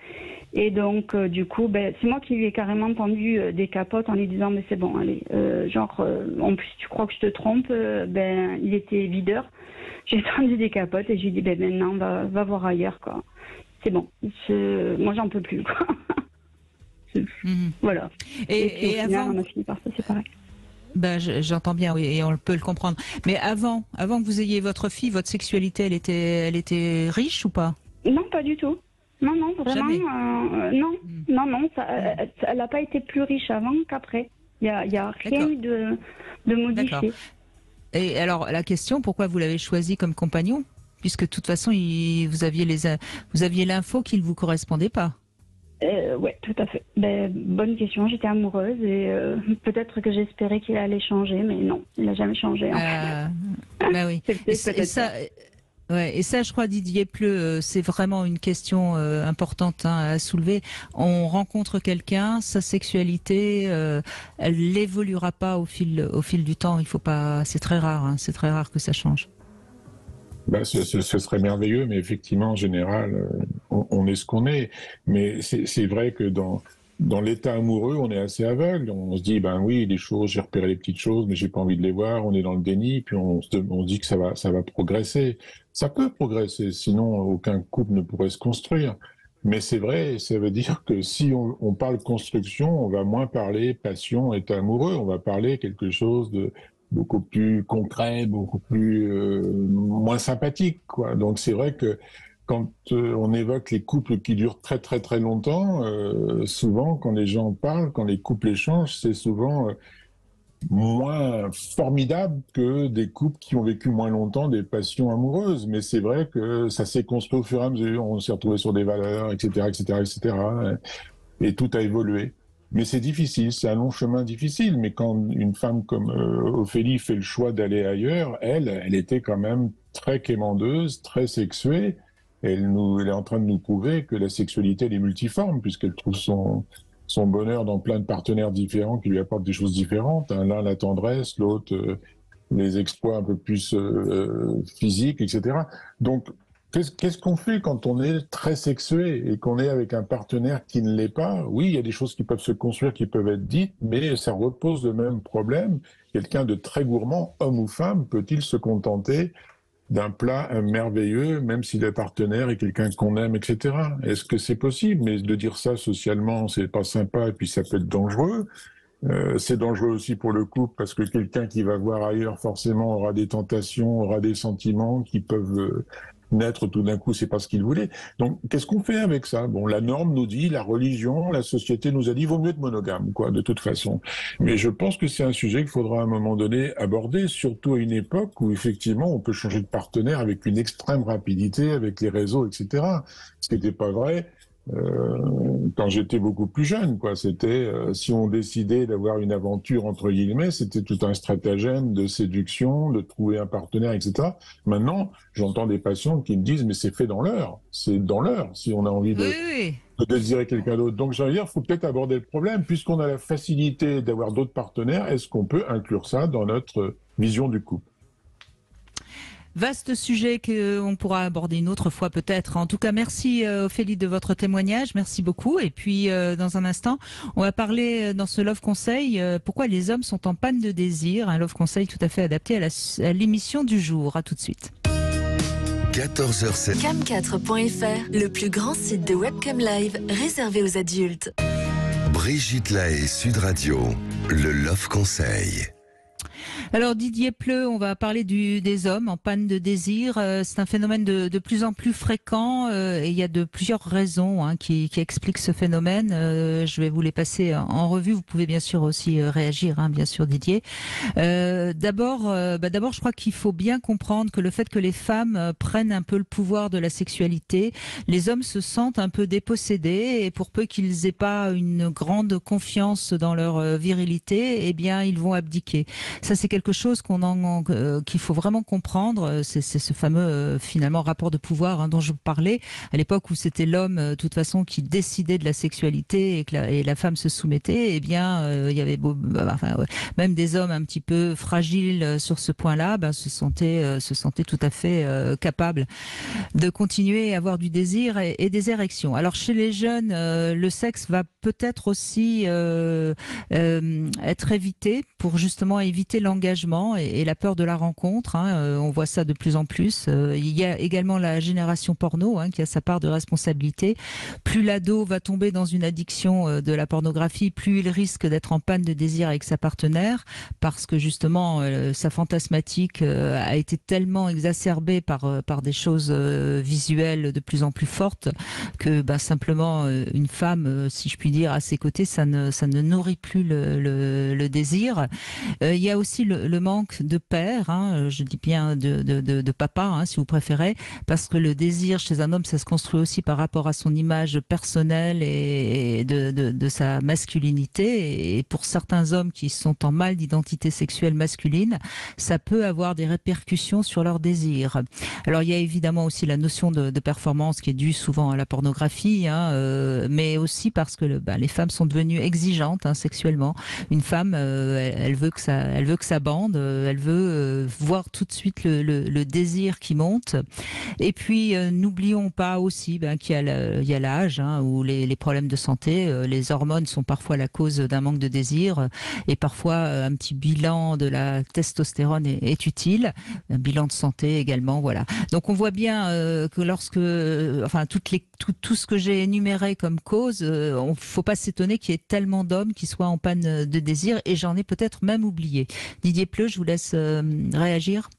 Et donc, du coup, c'est moi qui lui ai carrément tendu des capotes en lui disant, mais c'est bon, allez, en plus, tu crois que je te trompe, il était videur. J'ai tendu des capotes et je lui ai dit, maintenant, va voir ailleurs, quoi. C'est bon, moi, j'en peux plus, quoi. Voilà. Et puis, au final, on a fini par se séparer. J'entends bien, oui, et on peut le comprendre. Mais avant que vous ayez votre fille, votre sexualité, elle était riche ou pas? Non, pas du tout. Non, vraiment. Non, elle n'a pas été plus riche avant qu'après. Il y a rien eu de modifié. Et alors, la question, pourquoi vous l'avez choisi comme compagnon? Puisque de toute façon, vous aviez l'info qu'il ne vous correspondait pas. Oui, tout à fait. Bonne question. J'étais amoureuse et peut-être que j'espérais qu'il allait changer, mais non, il n'a jamais changé. Oui. Et ça, je crois, Didier Pleu, c'est vraiment une question importante à soulever. On rencontre quelqu'un, sa sexualité, elle n'évoluera pas au fil du temps. Il faut pas. C'est très rare. Hein, c'est très rare que ça change. Ce serait merveilleux, mais effectivement, en général, on est ce qu'on est. Mais c'est vrai que dans l'état amoureux, on est assez aveugle. On se dit, oui, les choses, j'ai repéré les petites choses, mais j'ai pas envie de les voir. On est dans le déni, puis on se dit que ça va progresser. Ça peut progresser, sinon aucun couple ne pourrait se construire. Mais c'est vrai, ça veut dire que si on parle construction, on va moins parler passion, état amoureux. On va parler quelque chose de beaucoup plus concret, beaucoup plus moins sympathique, quoi. Donc c'est vrai que quand on évoque les couples qui durent très très très longtemps, souvent quand les gens parlent, quand les couples échangent, c'est souvent moins formidable que des couples qui ont vécu moins longtemps des passions amoureuses. Mais c'est vrai que ça s'est construit au fur et à mesure, on s'est retrouvé sur des valeurs, etc., etc., etc., et tout a évolué. Mais c'est difficile, c'est un long chemin difficile. Mais quand une femme comme Ophélie fait le choix d'aller ailleurs, elle était quand même très quémandeuse, très sexuée. Elle est en train de nous prouver que la sexualité, elle est multiforme, puisqu'elle trouve son bonheur dans plein de partenaires différents qui lui apportent des choses différentes. L'un, la tendresse, l'autre, les exploits un peu plus physiques, etc. Donc, qu'est-ce qu'on fait quand on est très sexué et qu'on est avec un partenaire qui ne l'est pas? Oui, il y a des choses qui peuvent se construire, qui peuvent être dites, mais ça repose le même problème. Quelqu'un de très gourmand, homme ou femme, peut-il se contenter d'un plat merveilleux, même si le partenaire est quelqu'un qu'on aime, etc. Est-ce que c'est possible? Mais de dire ça socialement, c'est pas sympa et puis ça peut être dangereux. C'est dangereux aussi pour le couple parce que quelqu'un qui va voir ailleurs forcément aura des tentations, aura des sentiments qui peuvent naître tout d'un coup, c'est pas ce qu'il voulait. Donc, qu'est-ce qu'on fait avec ça? Bon, la norme nous dit, la religion, la société nous a dit, il vaut mieux être monogame, quoi, de toute façon. Mais je pense que c'est un sujet qu'il faudra à un moment donné aborder, surtout à une époque où effectivement on peut changer de partenaire avec une extrême rapidité, avec les réseaux, etc. Ce qui n'était pas vrai quand j'étais beaucoup plus jeune, quoi. C'était si on décidait d'avoir une aventure entre guillemets, c'était tout un stratagème de séduction, de trouver un partenaire, etc. Maintenant, j'entends des patients qui me disent mais c'est fait dans l'heure, c'est dans l'heure si on a envie de désirer quelqu'un d'autre. Donc j'allais dire, il faut peut-être aborder le problème puisqu'on a la facilité d'avoir d'autres partenaires. Est-ce qu'on peut inclure ça dans notre vision du couple? Vaste sujet qu'on pourra aborder une autre fois peut-être. En tout cas, merci Ophélie de votre témoignage, merci beaucoup. Et puis dans un instant, on va parler dans ce Love Conseil pourquoi les hommes sont en panne de désir. Un Love Conseil tout à fait adapté à l'émission du jour. À tout de suite. 14h07. Cam4.fr, le plus grand site de webcam live réservé aux adultes. Brigitte Lahaie, Sud Radio, le Love Conseil. Alors Didier Pleu, on va parler des hommes en panne de désir. C'est un phénomène de plus en plus fréquent et il y a plusieurs raisons qui expliquent ce phénomène. Je vais vous les passer en revue. Vous pouvez bien sûr aussi réagir, bien sûr Didier. D'abord, je crois qu'il faut bien comprendre que le fait que les femmes prennent un peu le pouvoir de la sexualité, les hommes se sentent un peu dépossédés et pour peu qu'ils aient pas une grande confiance dans leur virilité, eh bien ils vont abdiquer. Ça, c'est quelque chose qu'il faut vraiment comprendre. C'est ce fameux finalement rapport de pouvoir dont je vous parlais à l'époque où c'était l'homme, de toute façon, qui décidait de la sexualité et que la femme se soumettait. Eh bien, il y avait même des hommes un petit peu fragiles sur ce point-là, se sentaient tout à fait capables de continuer à avoir du désir et des érections. Alors chez les jeunes, le sexe va peut-être aussi être évité pour justement éviter l'engagement et la peur de la rencontre. On voit ça de plus en plus. Il y a également la génération porno qui a sa part de responsabilité. Plus l'ado va tomber dans une addiction de la pornographie, plus il risque d'être en panne de désir avec sa partenaire parce que justement sa fantasmatique a été tellement exacerbée par des choses visuelles de plus en plus fortes que simplement une femme, si je puis dire, à ses côtés, ça ne nourrit plus le désir. Il y a aussi le manque de père, je dis bien de papa, si vous préférez, parce que le désir chez un homme, ça se construit aussi par rapport à son image personnelle et de sa masculinité. Et pour certains hommes qui sont en mal d'identité sexuelle masculine, ça peut avoir des répercussions sur leur désir. Alors il y a évidemment aussi la notion de performance qui est due souvent à la pornographie, mais aussi parce que les femmes sont devenues exigeantes sexuellement. Une femme, elle veut que ça bande, elle veut voir tout de suite le désir qui monte. Et puis n'oublions pas aussi qu'il y a l'âge ou les problèmes de santé. Les hormones sont parfois la cause d'un manque de désir et parfois un petit bilan de la testostérone est utile, un bilan de santé également. Voilà. Donc on voit bien que tout ce que j'ai énuméré comme cause, on faut pas s'étonner qu'il y ait tellement d'hommes qui soient en panne de désir et j'en ai peut-être même oublié. Didier Pleu, je vous laisse réagir.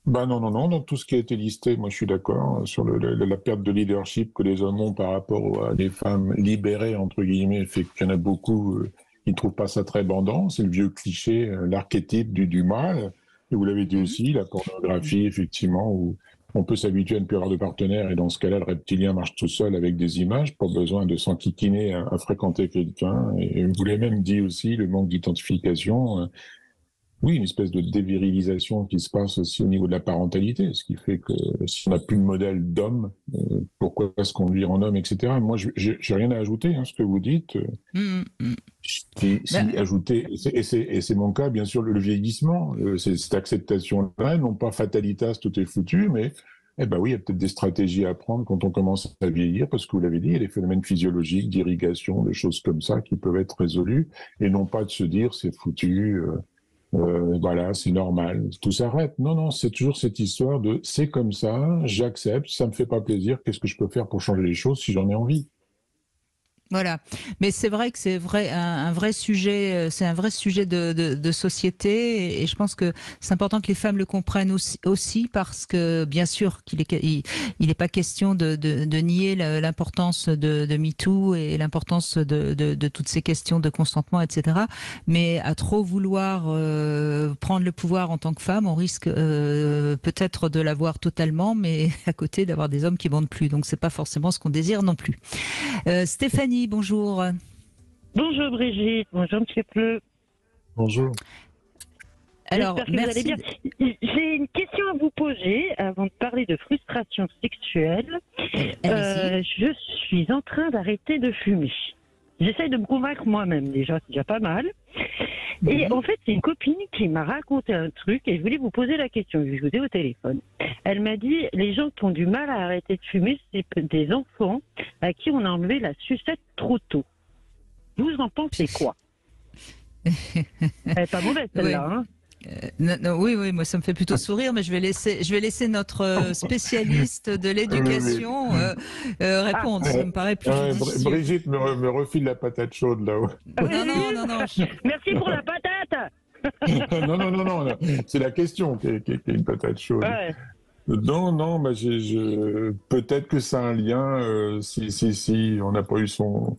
Non. Donc tout ce qui a été listé, moi je suis d'accord sur la perte de leadership que les hommes ont par rapport à des femmes libérées, entre guillemets, fait qu'il y en a beaucoup qui ne trouvent pas ça très bandant. C'est le vieux cliché, l'archétype du mâle. Et vous l'avez dit aussi, la pornographie, effectivement, où on peut s'habituer à ne plus avoir de partenaire et dans ce cas-là, le reptilien marche tout seul avec des images, pas besoin de s'enquiquiner à fréquenter quelqu'un. Et vous l'avez même dit aussi, le manque d'identification. Oui, une espèce de dévirilisation qui se passe aussi au niveau de la parentalité, ce qui fait que si on n'a plus de modèle d'homme, pourquoi se conduire en homme, etc. Moi, j'ai rien à ajouter à ce que vous dites. Ajouter, et c'est mon cas, bien sûr, le vieillissement, cette acceptation-là, non pas fatalitas, tout est foutu, mais oui, il y a peut-être des stratégies à prendre quand on commence à vieillir, parce que vous l'avez dit, il y a des phénomènes physiologiques, d'irrigation, des choses comme ça qui peuvent être résolus, et non pas de se dire c'est foutu. Voilà, c'est normal, tout s'arrête. Non, c'est toujours cette histoire de c'est comme ça, j'accepte, ça me fait pas plaisir, qu'est-ce que je peux faire pour changer les choses si j'en ai envie? Voilà, mais c'est vrai que c'est un vrai sujet, c'est un vrai sujet de société, et je pense que c'est important que les femmes le comprennent aussi parce que bien sûr il est pas question de nier l'importance de MeToo et l'importance de toutes ces questions de consentement, etc. Mais à trop vouloir prendre le pouvoir en tant que femme, on risque peut-être de l'avoir totalement, mais à côté d'avoir des hommes qui montent plus. Donc c'est pas forcément ce qu'on désire non plus. Stéphanie, bonjour. Bonjour Brigitte, bonjour Monsieur Pleu. Bonjour. Alors, j'espère que vous allez bien. J'ai une question à vous poser avant de parler de frustration sexuelle. Je suis en train d'arrêter de fumer. J'essaye de me convaincre moi-même déjà, c'est déjà pas mal. Et en fait, c'est une copine qui m'a raconté un truc et je voulais vous poser la question. Je vous ai au téléphone. Elle m'a dit, les gens qui ont du mal à arrêter de fumer, c'est des enfants à qui on a enlevé la sucette trop tôt. Vous en pensez quoi? Elle n'est pas mauvaise celle-là, hein? Oui, moi ça me fait plutôt sourire, mais je vais laisser notre spécialiste de l'éducation répondre. Ça me paraît plus judicieux. Brigitte me refile la patate chaude là-haut. Non. Merci pour la patate. non. C'est la question qui est une patate chaude. Ouais. Non, peut-être que ça a un lien. Si on n'a pas eu son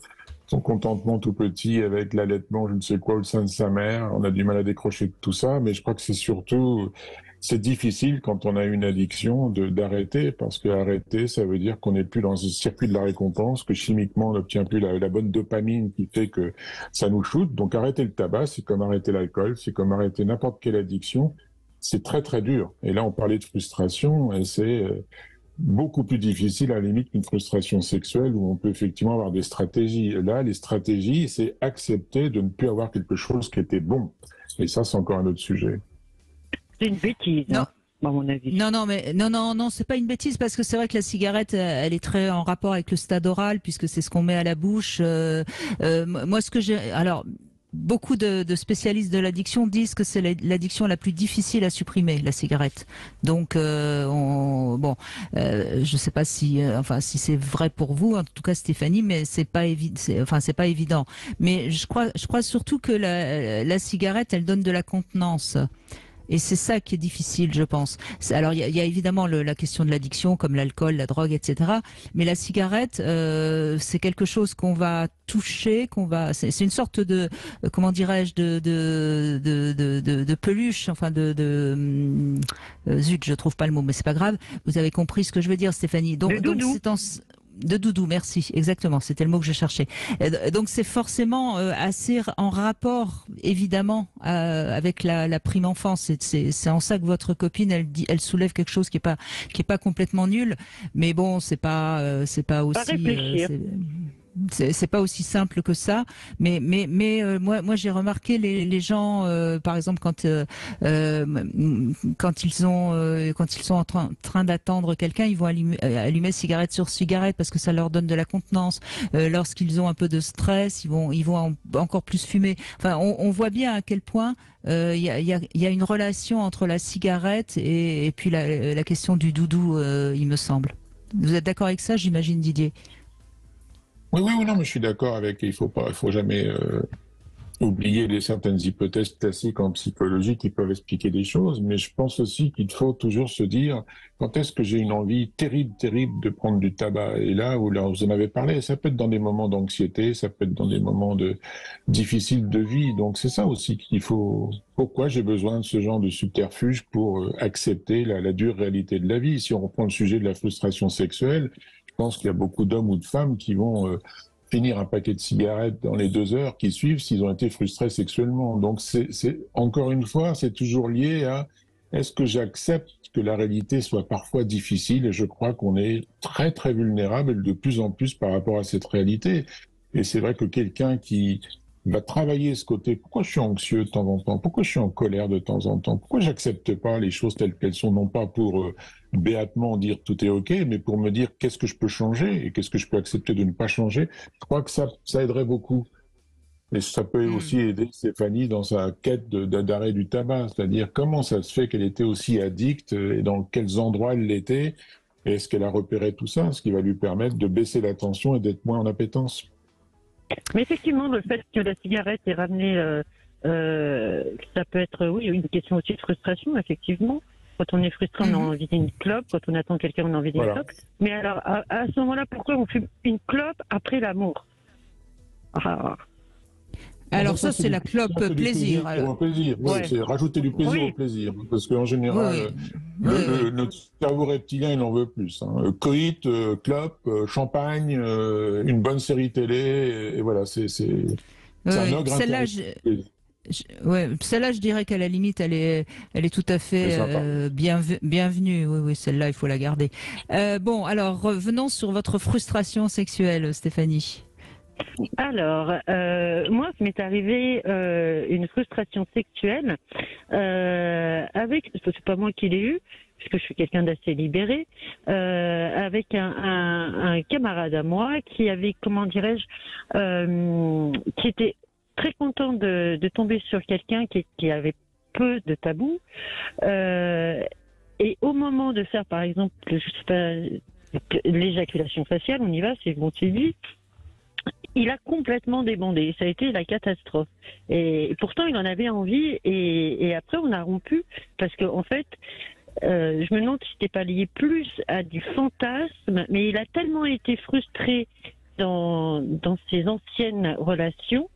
contentement tout petit avec l'allaitement, je ne sais quoi, au sein de sa mère. On a du mal à décrocher de tout ça, mais je crois que c'est difficile quand on a une addiction d'arrêter, parce que arrêter, ça veut dire qu'on n'est plus dans un circuit de la récompense, que chimiquement on n'obtient plus la bonne dopamine qui fait que ça nous shoot. Donc arrêter le tabac, c'est comme arrêter l'alcool, c'est comme arrêter n'importe quelle addiction. C'est très très dur. Et là, on parlait de frustration, et c'est beaucoup plus difficile à la limite qu'une frustration sexuelle où on peut effectivement avoir des stratégies. Là, les stratégies, c'est accepter de ne plus avoir quelque chose qui était bon. Et ça, c'est encore un autre sujet. C'est une bêtise, non. À mon avis. Non, c'est pas une bêtise, parce que c'est vrai que la cigarette, elle est très en rapport avec le stade oral, puisque c'est ce qu'on met à la bouche. Moi, beaucoup de spécialistes de l'addiction disent que c'est l'addiction la plus difficile à supprimer, la cigarette. Donc, je sais pas si c'est vrai pour vous, en tout cas Stéphanie, mais c'est pas évident. Mais je crois surtout que la cigarette, elle donne de la contenance. Et c'est ça qui est difficile, je pense. Alors, il y a évidemment la question de l'addiction, comme l'alcool, la drogue, etc. Mais la cigarette, c'est quelque chose qu'on va toucher, c'est une sorte de, comment dirais-je, de peluche, zut, je trouve pas le mot, mais c'est pas grave. Vous avez compris ce que je veux dire, Stéphanie. Donc de doudou, merci, exactement, c'était le mot que je cherchais. Donc c'est forcément assez en rapport, évidemment, avec la prime enfance. C'est en ça que votre copine, elle soulève quelque chose qui est pas complètement nul, mais bon, c'est pas aussi. C'est pas aussi simple que ça, mais moi j'ai remarqué les gens, par exemple quand ils sont en train d'attendre quelqu'un, ils vont allumer cigarette sur cigarette parce que ça leur donne de la contenance. Lorsqu'ils ont un peu de stress, ils vont encore plus fumer. Enfin, on voit bien à quel point il y a une relation entre la cigarette et puis la question du doudou, il me semble. Vous êtes d'accord avec ça, j'imagine, Didier? Oui, non, mais je suis d'accord avec. Il faut jamais oublier certaines hypothèses classiques en psychologie qui peuvent expliquer des choses. Mais je pense aussi qu'il faut toujours se dire quand est-ce que j'ai une envie terrible de prendre du tabac. Et là, vous en avez parlé, ça peut être dans des moments d'anxiété, ça peut être dans des moments difficiles de vie. Donc c'est ça aussi qu'il faut. Pourquoi j'ai besoin de ce genre de subterfuge pour accepter la dure réalité de la vie? Si on reprend le sujet de la frustration sexuelle, je pense qu'il y a beaucoup d'hommes ou de femmes qui vont finir un paquet de cigarettes dans les 2 heures qui suivent s'ils ont été frustrés sexuellement. Donc encore une fois, c'est toujours lié à est-ce que j'accepte que la réalité soit parfois difficile, et je crois qu'on est très très vulnérable de plus en plus par rapport à cette réalité. Et c'est vrai que quelqu'un qui va travailler ce côté, pourquoi je suis anxieux de temps en temps, pourquoi je suis en colère de temps en temps, pourquoi j'accepte pas les choses telles qu'elles sont, non pas pour béatement dire tout est ok, mais pour me dire qu'est-ce que je peux changer et qu'est-ce que je peux accepter de ne pas changer. Je crois que ça aiderait beaucoup. Et ça peut aussi aider Stéphanie dans sa quête d'arrêt du tabac, c'est-à-dire comment ça se fait qu'elle était aussi addicte et dans quels endroits elle l'était, et est-ce qu'elle a repéré tout ça, ce qui va lui permettre de baisser la tension et d'être moins en appétence. Mais effectivement, le fait que la cigarette est ramenée, ça peut être, oui, une question aussi de frustration, effectivement. Quand on est frustré, on a envie d'une clope. Quand on attend quelqu'un, on a envie d'une clope. Mais alors, à ce moment-là, pourquoi on fume une clope après l'amour? Alors ça, c'est la clope plaisir. Plaisir. Ouais. C'est rajouter du plaisir au plaisir. Parce qu'en général, notre cerveau reptilien, il en veut plus. Hein. Coït, clope, champagne, une bonne série télé, et voilà, c'est un ogre. Celle-là, je dirais qu'à la limite, elle est tout à fait bienvenue. Oui, celle-là, il faut la garder. Bon, alors revenons sur votre frustration sexuelle, Stéphanie. Alors, moi, ça m'est arrivé une frustration sexuelle avec, c'est pas moi qui l'ai eu, puisque je suis quelqu'un d'assez libéré, avec un camarade à moi qui avait, comment dirais-je, qui était très content de tomber sur quelqu'un qui avait peu de tabous. Et au moment de faire, par exemple, je sais pas, l'éjaculation faciale, on y va, c'est bon suivi. Il a complètement débandé. Ça a été la catastrophe. Et pourtant, il en avait envie. Et après, on a rompu parce que, en fait, je me demande si c'était pas lié plus à du fantasme. Mais il a tellement été frustré dans ses anciennes relations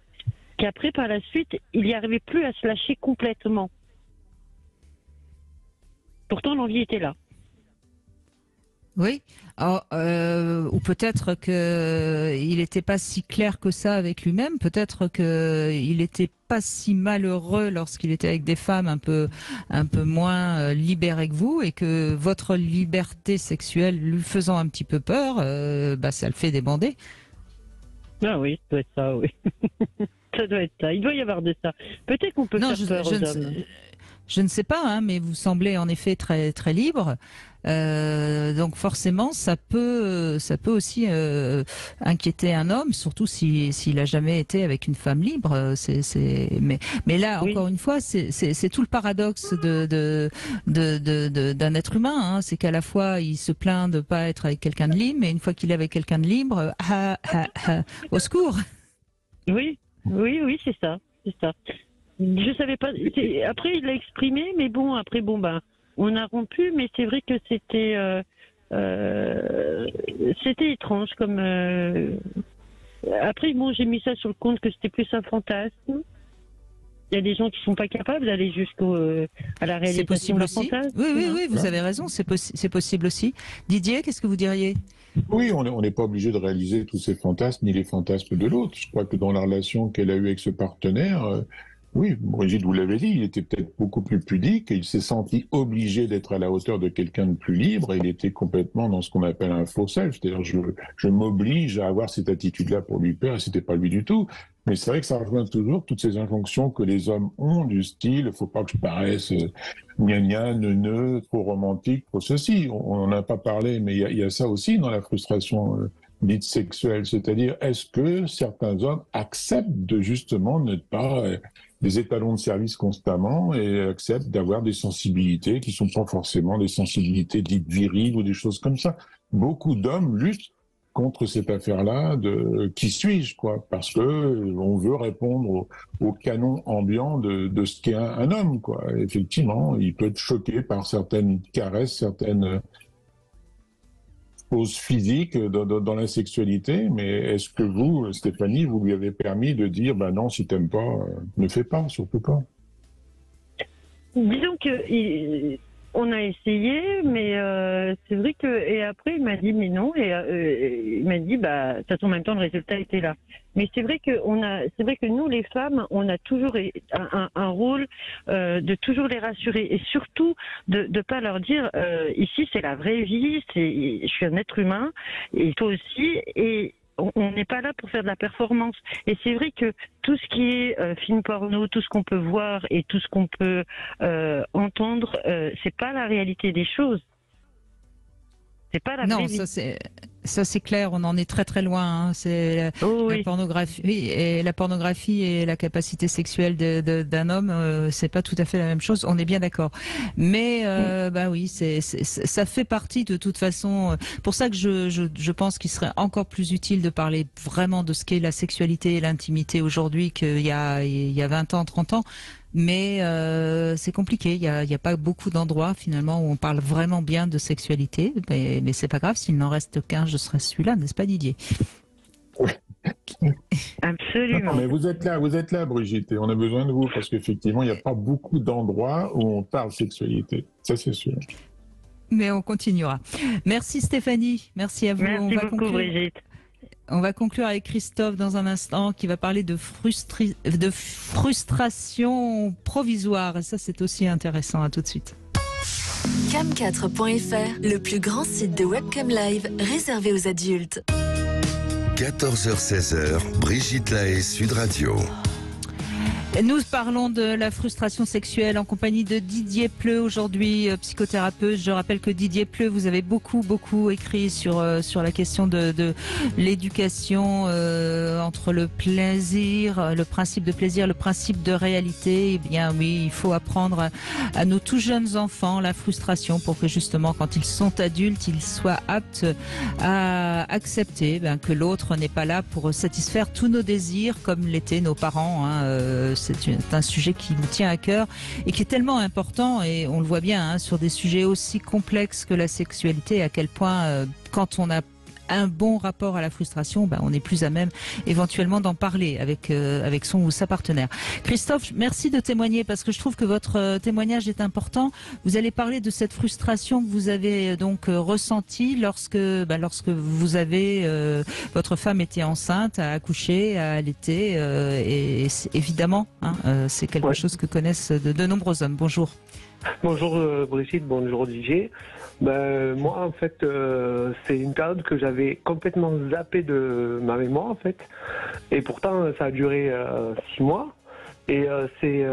qu'après, par la suite, il n'y arrivait plus à se lâcher complètement. Pourtant, l'envie était là. Oui, ou peut-être qu'il n'était pas si clair que ça avec lui-même. Peut-être qu'il n'était pas si malheureux lorsqu'il était avec des femmes un peu moins libérées que vous, et que votre liberté sexuelle lui faisant un petit peu peur, ça le fait débander. Ah oui, ça doit être ça, oui. Ça doit être ça. Il doit y avoir de ça. Peut-être qu'on peut faire peur aux hommes. Je ne sais pas, hein, mais vous semblez en effet très très libre. Donc forcément, ça peut aussi inquiéter un homme, surtout s'il a jamais été avec une femme libre. Mais là, encore une fois, c'est tout le paradoxe d'un être humain. Hein. C'est qu'à la fois, il se plaint de pas être avec quelqu'un de libre, mais une fois qu'il est avec quelqu'un de libre, au secours. Oui, c'est ça. Je savais pas. Après, il l'a exprimé, mais bon, on a rompu, mais c'est vrai que c'était étrange comme. Après, bon, j'ai mis ça sur le compte que c'était plus un fantasme. Il y a des gens qui sont pas capables d'aller à la réalisation d'un fantasme. Oui, vous avez raison, c'est possible aussi. Didier, qu'est-ce que vous diriez? Oui, on n'est pas obligé de réaliser tous ces fantasmes ni les fantasmes de l'autre. Je crois que dans la relation qu'elle a eue avec ce partenaire, oui, Brigitte, vous l'avez dit, il était peut-être beaucoup plus pudique et il s'est senti obligé d'être à la hauteur de quelqu'un de plus libre et il était complètement dans ce qu'on appelle un faux self. C'est-à-dire, je m'oblige à avoir cette attitude-là pour lui plaire et c'était pas lui du tout. Mais c'est vrai que ça rejoint toujours toutes ces injonctions que les hommes ont du style, faut pas que je paraisse gna neuneux, trop romantique, trop ceci. On n'en a pas parlé, mais il y a ça aussi dans la frustration dite sexuelle. C'est-à-dire, est-ce que certains hommes acceptent de justement ne pas des étalons de service constamment et acceptent d'avoir des sensibilités qui sont pas forcément des sensibilités dites viriles ou des choses comme ça. Beaucoup d'hommes luttent contre cette affaire-là de qui suis-je, quoi, parce que on veut répondre au canon ambiant de ce qu'est un homme, quoi. Effectivement, il peut être choqué par certaines caresses, certaines choses physiques dans la sexualité, mais est-ce que vous, Stéphanie, vous lui avez permis de dire, non, si t'aimes pas, ne fais pas, surtout pas? Disons que on a essayé, mais c'est vrai que et après il m'a dit mais non et il m'a dit de toute façon en même temps le résultat était là. Mais c'est vrai que nous les femmes on a toujours un rôle de toujours les rassurer et surtout de pas leur dire ici c'est la vraie vie, je suis un être humain et toi aussi et on n'est pas là pour faire de la performance. Et c'est vrai que tout ce qui est film porno, tout ce qu'on peut voir et tout ce qu'on peut entendre, c'est pas la réalité des choses. C'est pas la vraie vie. Ça c'est clair, on en est très très loin. Hein. C'est la pornographie, et la pornographie et la capacité sexuelle d'un homme, c'est pas tout à fait la même chose. On est bien d'accord. Mais bah oui, ça fait partie de toute façon. Pour ça que je pense qu'il serait encore plus utile de parler vraiment de ce qu'est la sexualité et l'intimité aujourd'hui qu'il y a 20 ans, 30 ans. Mais c'est compliqué. Il y a pas beaucoup d'endroits finalement où on parle vraiment bien de sexualité. Mais c'est pas grave. S'il n'en reste qu'un, je serai celui-là, n'est-ce pas, Didier? Absolument. Non, mais vous êtes là, Brigitte, et on a besoin de vous parce qu'effectivement, il n'y a pas beaucoup d'endroits où on parle sexualité. Ça, c'est sûr. Mais on continuera. Merci Stéphanie. Merci à vous. Merci beaucoup, Brigitte. On va conclure avec Christophe dans un instant qui va parler de frustration provisoire. Et ça, c'est aussi intéressant. À tout de suite. Cam4.fr, le plus grand site de webcam live réservé aux adultes. 14h-16h, Brigitte Lahaie, Sud Radio. Nous parlons de la frustration sexuelle en compagnie de Didier Pleu aujourd'hui, psychothérapeute. Je rappelle que Didier Pleu, vous avez beaucoup écrit sur la question de l'éducation entre le plaisir, le principe de plaisir, le principe de réalité. Eh bien oui, il faut apprendre à nos tout jeunes enfants la frustration pour que justement quand ils sont adultes, ils soient aptes à accepter que l'autre n'est pas là pour satisfaire tous nos désirs comme l'étaient nos parents. C'est un sujet qui nous tient à cœur et qui est tellement important et on le voit bien sur des sujets aussi complexes que la sexualité, à quel point quand on a un bon rapport à la frustration, on est plus à même éventuellement d'en parler avec son ou sa partenaire. Christophe, merci de témoigner parce que je trouve que votre témoignage est important. Vous allez parler de cette frustration que vous avez donc ressentie lorsque vous avez votre femme était enceinte, a accouché, a allaité et évidemment c'est quelque chose que connaissent de nombreux hommes. Bonjour. Bonjour Brigitte, bonjour Didier. Moi en fait c'est une période que j'avais complètement zappée de ma mémoire en fait et pourtant ça a duré 6 mois et c'est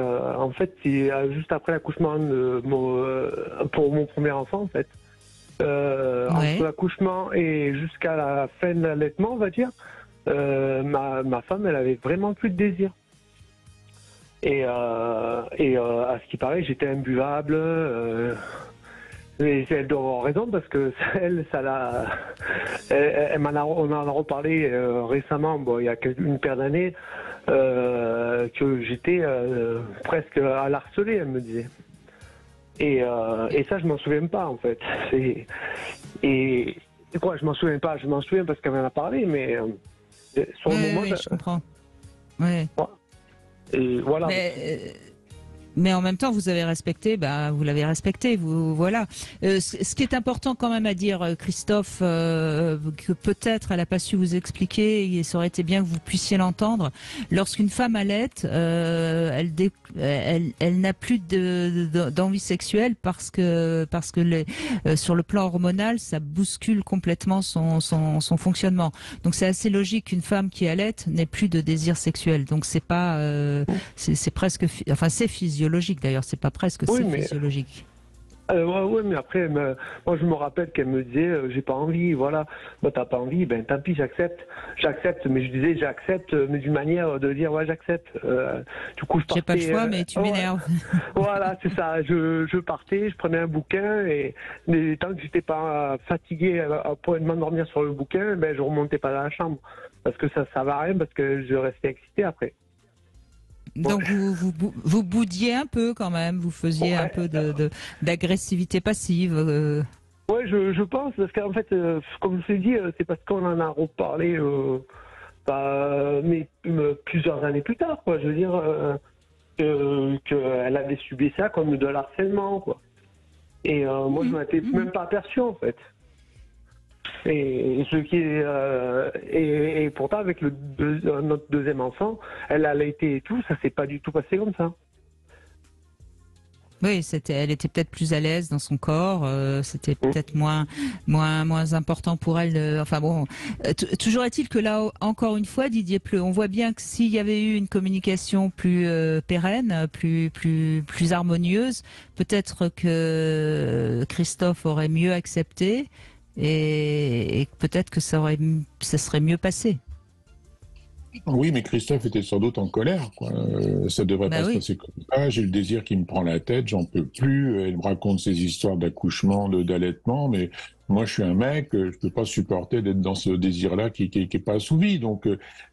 juste après l'accouchement pour mon premier enfant en fait. Entre l'accouchement et jusqu'à la fin de l'allaitement on va dire, ma femme elle avait vraiment plus de désir. Et à ce qui paraît, j'étais imbuvable. Et elle doit avoir raison parce que on en a reparlé récemment, il y a une paire d'années, que j'étais presque à la harceler, elle me disait. Et ça, je m'en souviens pas en fait. Et quoi, je m'en souviens pas. Je m'en souviens parce qu'elle m'en a parlé, mais sur le moment, je comprends. Ouais. Et voilà. Mais en même temps, vous avez respecté, vous l'avez respecté, voilà. Ce qui est important quand même à dire, Christophe, que peut-être elle n'a pas su vous expliquer, et ça aurait été bien que vous puissiez l'entendre. Lorsqu'une femme allaite, elle n'a plus d'envie sexuelle parce que sur le plan hormonal, ça bouscule complètement son fonctionnement. Donc c'est assez logique qu'une femme qui allaite n'ait plus de désir sexuel. Donc c'est pas, c'est presque, c'est physiologique d'ailleurs, c'est pas presque, c'est physiologique. Ouais, mais après, moi je me rappelle qu'elle me disait j'ai pas envie, voilà. T'as pas envie, tant pis, j'accepte, mais je disais j'accepte, mais d'une manière de dire ouais j'accepte. Du coup je partais. J'ai pas le choix, mais tu m'énerves. Voilà, c'est ça. Je partais, je prenais un bouquin et tant que j'étais pas fatigué à point de m'endormir sur le bouquin, je remontais pas dans la chambre parce que ça va rien, parce que je restais excité après. Donc vous boudiez un peu quand même, vous faisiez un peu d'agressivité passive. Ouais, je pense, parce qu'en fait, comme je l'ai dit, c'est parce qu'on en a reparlé mais plusieurs années plus tard, quoi. Je veux dire qu'elle avait subi ça comme de l'harcèlement, quoi. Et moi, je m'en étais même pas aperçu, en fait. Et pourtant avec notre deuxième enfant, elle a allaité et tout, ça s'est pas du tout passé comme ça. Oui, elle était peut-être plus à l'aise dans son corps, c'était peut-être moins important pour elle. Toujours est-il que là, encore une fois, Didier Pleu, on voit bien que s'il y avait eu une communication plus pérenne, plus harmonieuse, peut-être que Christophe aurait mieux accepté. et peut-être que ça serait mieux passé. Oui, mais Christophe était sans doute en colère, quoi. Ça devrait pas se passer comme ça. J'ai le désir qui me prend la tête, j'en peux plus. Elle me raconte ses histoires d'accouchement, d'allaitement, mais moi, je suis un mec, je peux pas supporter d'être dans ce désir-là qui est pas assouvi. Donc,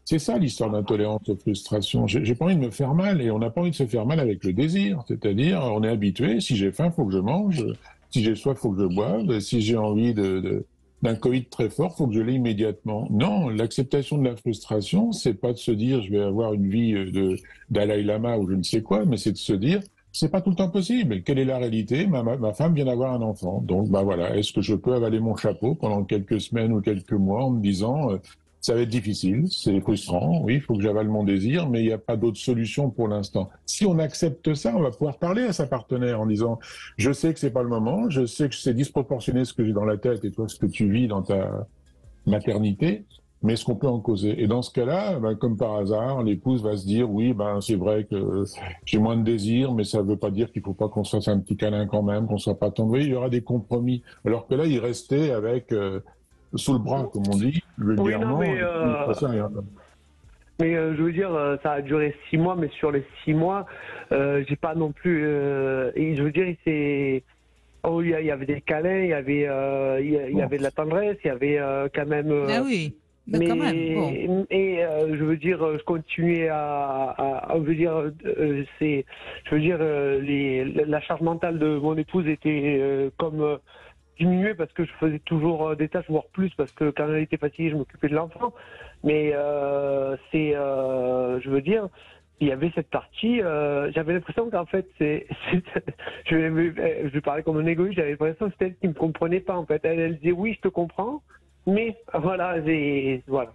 c'est ça l'histoire d'intolérance aux frustrations. J'ai pas envie de me faire mal, et on n'a pas envie de se faire mal avec le désir. C'est-à-dire, on est habitué. Si j'ai faim, faut que je mange. Si j'ai soif, faut que je boive. Si j'ai envie d'un coït très fort, faut que je l'ai immédiatement. Non, l'acceptation de la frustration, c'est pas de se dire je vais avoir une vie de Dalai Lama ou je ne sais quoi, mais c'est de se dire c'est pas tout le temps possible. Quelle est la réalité? Ma femme vient d'avoir un enfant, donc bah voilà. Est-ce que je peux avaler mon chapeau pendant quelques semaines ou quelques mois en me disant ça va être difficile, c'est frustrant, oui, il faut que j'avale mon désir, mais il n'y a pas d'autre solution pour l'instant. Si on accepte ça, on va pouvoir parler à sa partenaire en disant « Je sais que c'est pas le moment, je sais que c'est disproportionné ce que j'ai dans la tête et toi ce que tu vis dans ta maternité, mais est-ce qu'on peut en causer ?» Et dans ce cas-là, comme par hasard, l'épouse va se dire « Oui, c'est vrai que j'ai moins de désir, mais ça ne veut pas dire qu'il ne faut pas qu'on se fasse un petit câlin quand même, qu'on ne soit pas tendre. » Il y aura des compromis. Alors que là, il restait avec... sous le bras, comme on dit, vulgairement. Oui, mais je veux dire, ça a duré 6 mois, mais sur les 6 mois, j'ai pas non plus... et je veux dire, il y avait des câlins, il y avait de la tendresse, il y avait quand même... Ah oui, mais quand même. Bon. Et je veux dire, je continuais la charge mentale de mon épouse était comme... diminuer parce que je faisais toujours des tâches, voire plus, parce que quand elle était fatiguée, je m'occupais de l'enfant. Mais je veux dire, il y avait cette partie, j'avais l'impression qu'en fait, je parlais comme un égoïste, j'avais l'impression que c'était elle qui me comprenait pas, en fait. Elle disait, oui, je te comprends, mais voilà, voilà.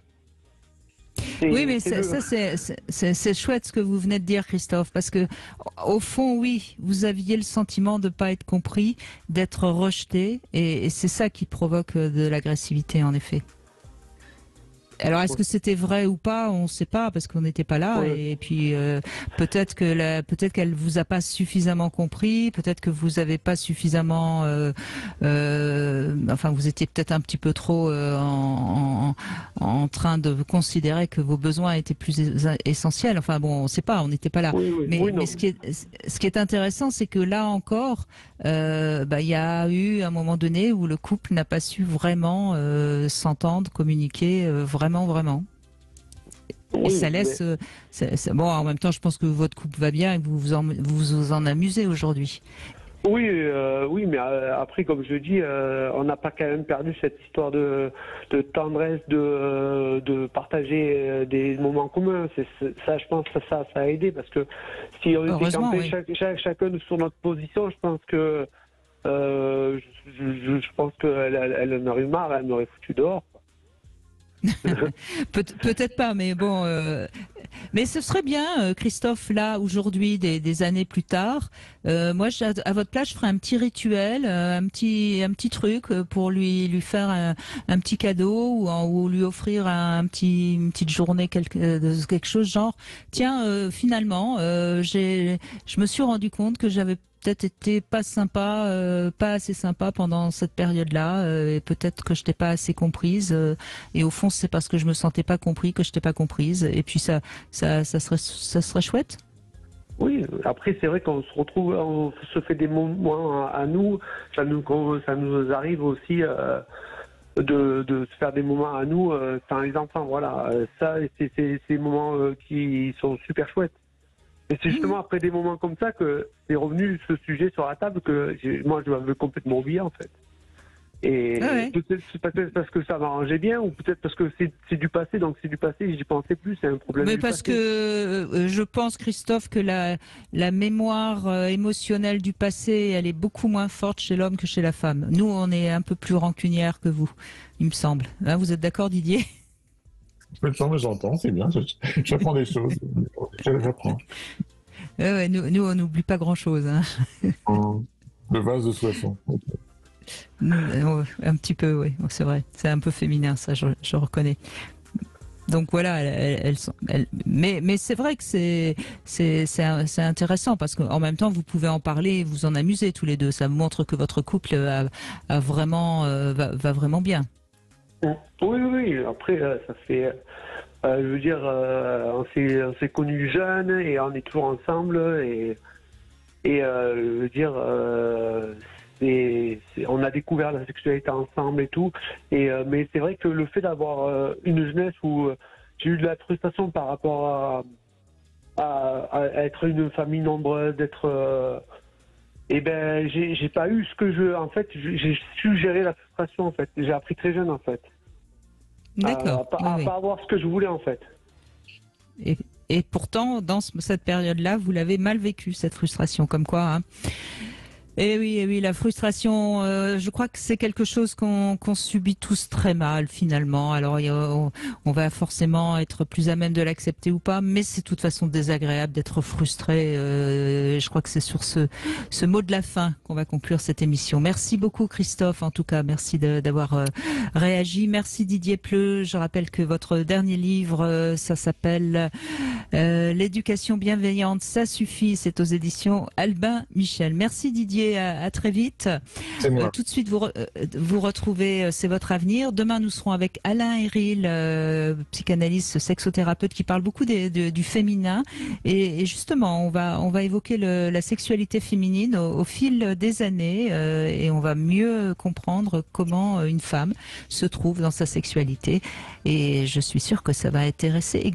Oui, mais c'est chouette ce que vous venez de dire, Christophe, parce que au fond, oui, vous aviez le sentiment de ne pas être compris, d'être rejeté, et c'est ça qui provoque de l'agressivité, en effet. Alors, est-ce que c'était vrai ou pas? On ne sait pas parce qu'on n'était pas là. Ouais. Et puis peut-être qu'elle vous a pas suffisamment compris. Peut-être que vous avez pas suffisamment. Enfin, vous étiez peut-être un petit peu trop en train de considérer que vos besoins étaient plus essentiels. Enfin bon, on ne sait pas. On n'était pas là. Mais ce qui est intéressant, c'est que là encore, il y a eu un moment donné où le couple n'a pas su vraiment s'entendre, communiquer vraiment. Et ça laisse... bon, en même temps, je pense que votre couple va bien et que vous vous en amusez aujourd'hui. Oui, mais après, comme je dis, on n'a pas quand même perdu cette histoire de tendresse, de partager des moments communs. Ça, je pense que ça a aidé, parce que si on était campés chacun sur notre position, je pense que elle en aurait eu marre, elle m'aurait foutu dehors. Peut-être pas, mais bon. Mais ce serait bien, Christophe, là, aujourd'hui, des années plus tard. Moi, à votre place, je ferais un petit rituel, un petit truc pour lui faire un petit cadeau ou lui offrir une petite journée, quelque chose genre. Tiens, finalement, je me suis rendu compte que j'avais peut-être été pas assez sympa pendant cette période-là, et peut-être que je t'ai pas assez comprise, et au fond c'est parce que je me sentais pas compris que je t'ai pas comprise, et puis ça serait chouette. Oui, après c'est vrai qu'on se retrouve, on se fait des moments à nous, ça nous arrive aussi de se faire des moments à nous sans les enfants, voilà, ça c'est ces moments qui sont super chouettes. Et c'est justement après des moments comme ça que c'est revenu ce sujet sur la table que moi je l'avais complètement oublié en fait. Et peut-être parce que ça m'arrangeait bien, ou peut-être parce que c'est du passé, donc c'est du passé, j'y pensais plus, c'est un problème. Mais parce que je pense, Christophe, que la mémoire émotionnelle du passé, elle est beaucoup moins forte chez l'homme que chez la femme. Nous, on est un peu plus rancunière que vous, il me semble. Hein, vous êtes d'accord, Didier ? J'entends, c'est bien, j'apprends des choses, j'apprends. Nous, on n'oublie pas grand-chose. Hein. Le vase de Soissons. Un petit peu, oui, c'est vrai. C'est un peu féminin, ça, je reconnais. Donc voilà, mais c'est vrai que c'est intéressant parce qu'en même temps vous pouvez en parler et vous en amuser tous les deux. Ça montre que votre couple va vraiment bien. Oui. Après, ça fait, je veux dire, on s'est connus jeunes et on est toujours ensemble et je veux dire, on a découvert la sexualité ensemble et tout. Mais c'est vrai que le fait d'avoir une jeunesse où j'ai eu de la frustration par rapport à être une famille nombreuse, j'ai pas eu ce que en fait, j'ai su gérer la frustration en fait. J'ai appris très jeune en fait. D'accord. À pas avoir ce que je voulais en fait. Et pourtant, dans cette période-là, vous l'avez mal vécu, cette frustration, comme quoi. Hein. Et oui, la frustration, je crois que c'est quelque chose qu'on subit tous très mal finalement. Alors on va forcément être plus à même de l'accepter ou pas, mais c'est de toute façon désagréable d'être frustré. Je crois que c'est sur ce mot de la fin qu'on va conclure cette émission. Merci beaucoup Christophe, en tout cas, merci d'avoir réagi. Merci Didier Pleu. Je rappelle que votre dernier livre, ça s'appelle L'éducation bienveillante, ça suffit. C'est aux éditions Albin Michel. Merci Didier. À très vite. Tout de suite, vous retrouvez C'est votre avenir. Demain, nous serons avec Alain Héril, psychanalyste, sexothérapeute, qui parle beaucoup du féminin. Et justement, on va évoquer la sexualité féminine au fil des années et on va mieux comprendre comment une femme se trouve dans sa sexualité. Et je suis sûre que ça va intéresser également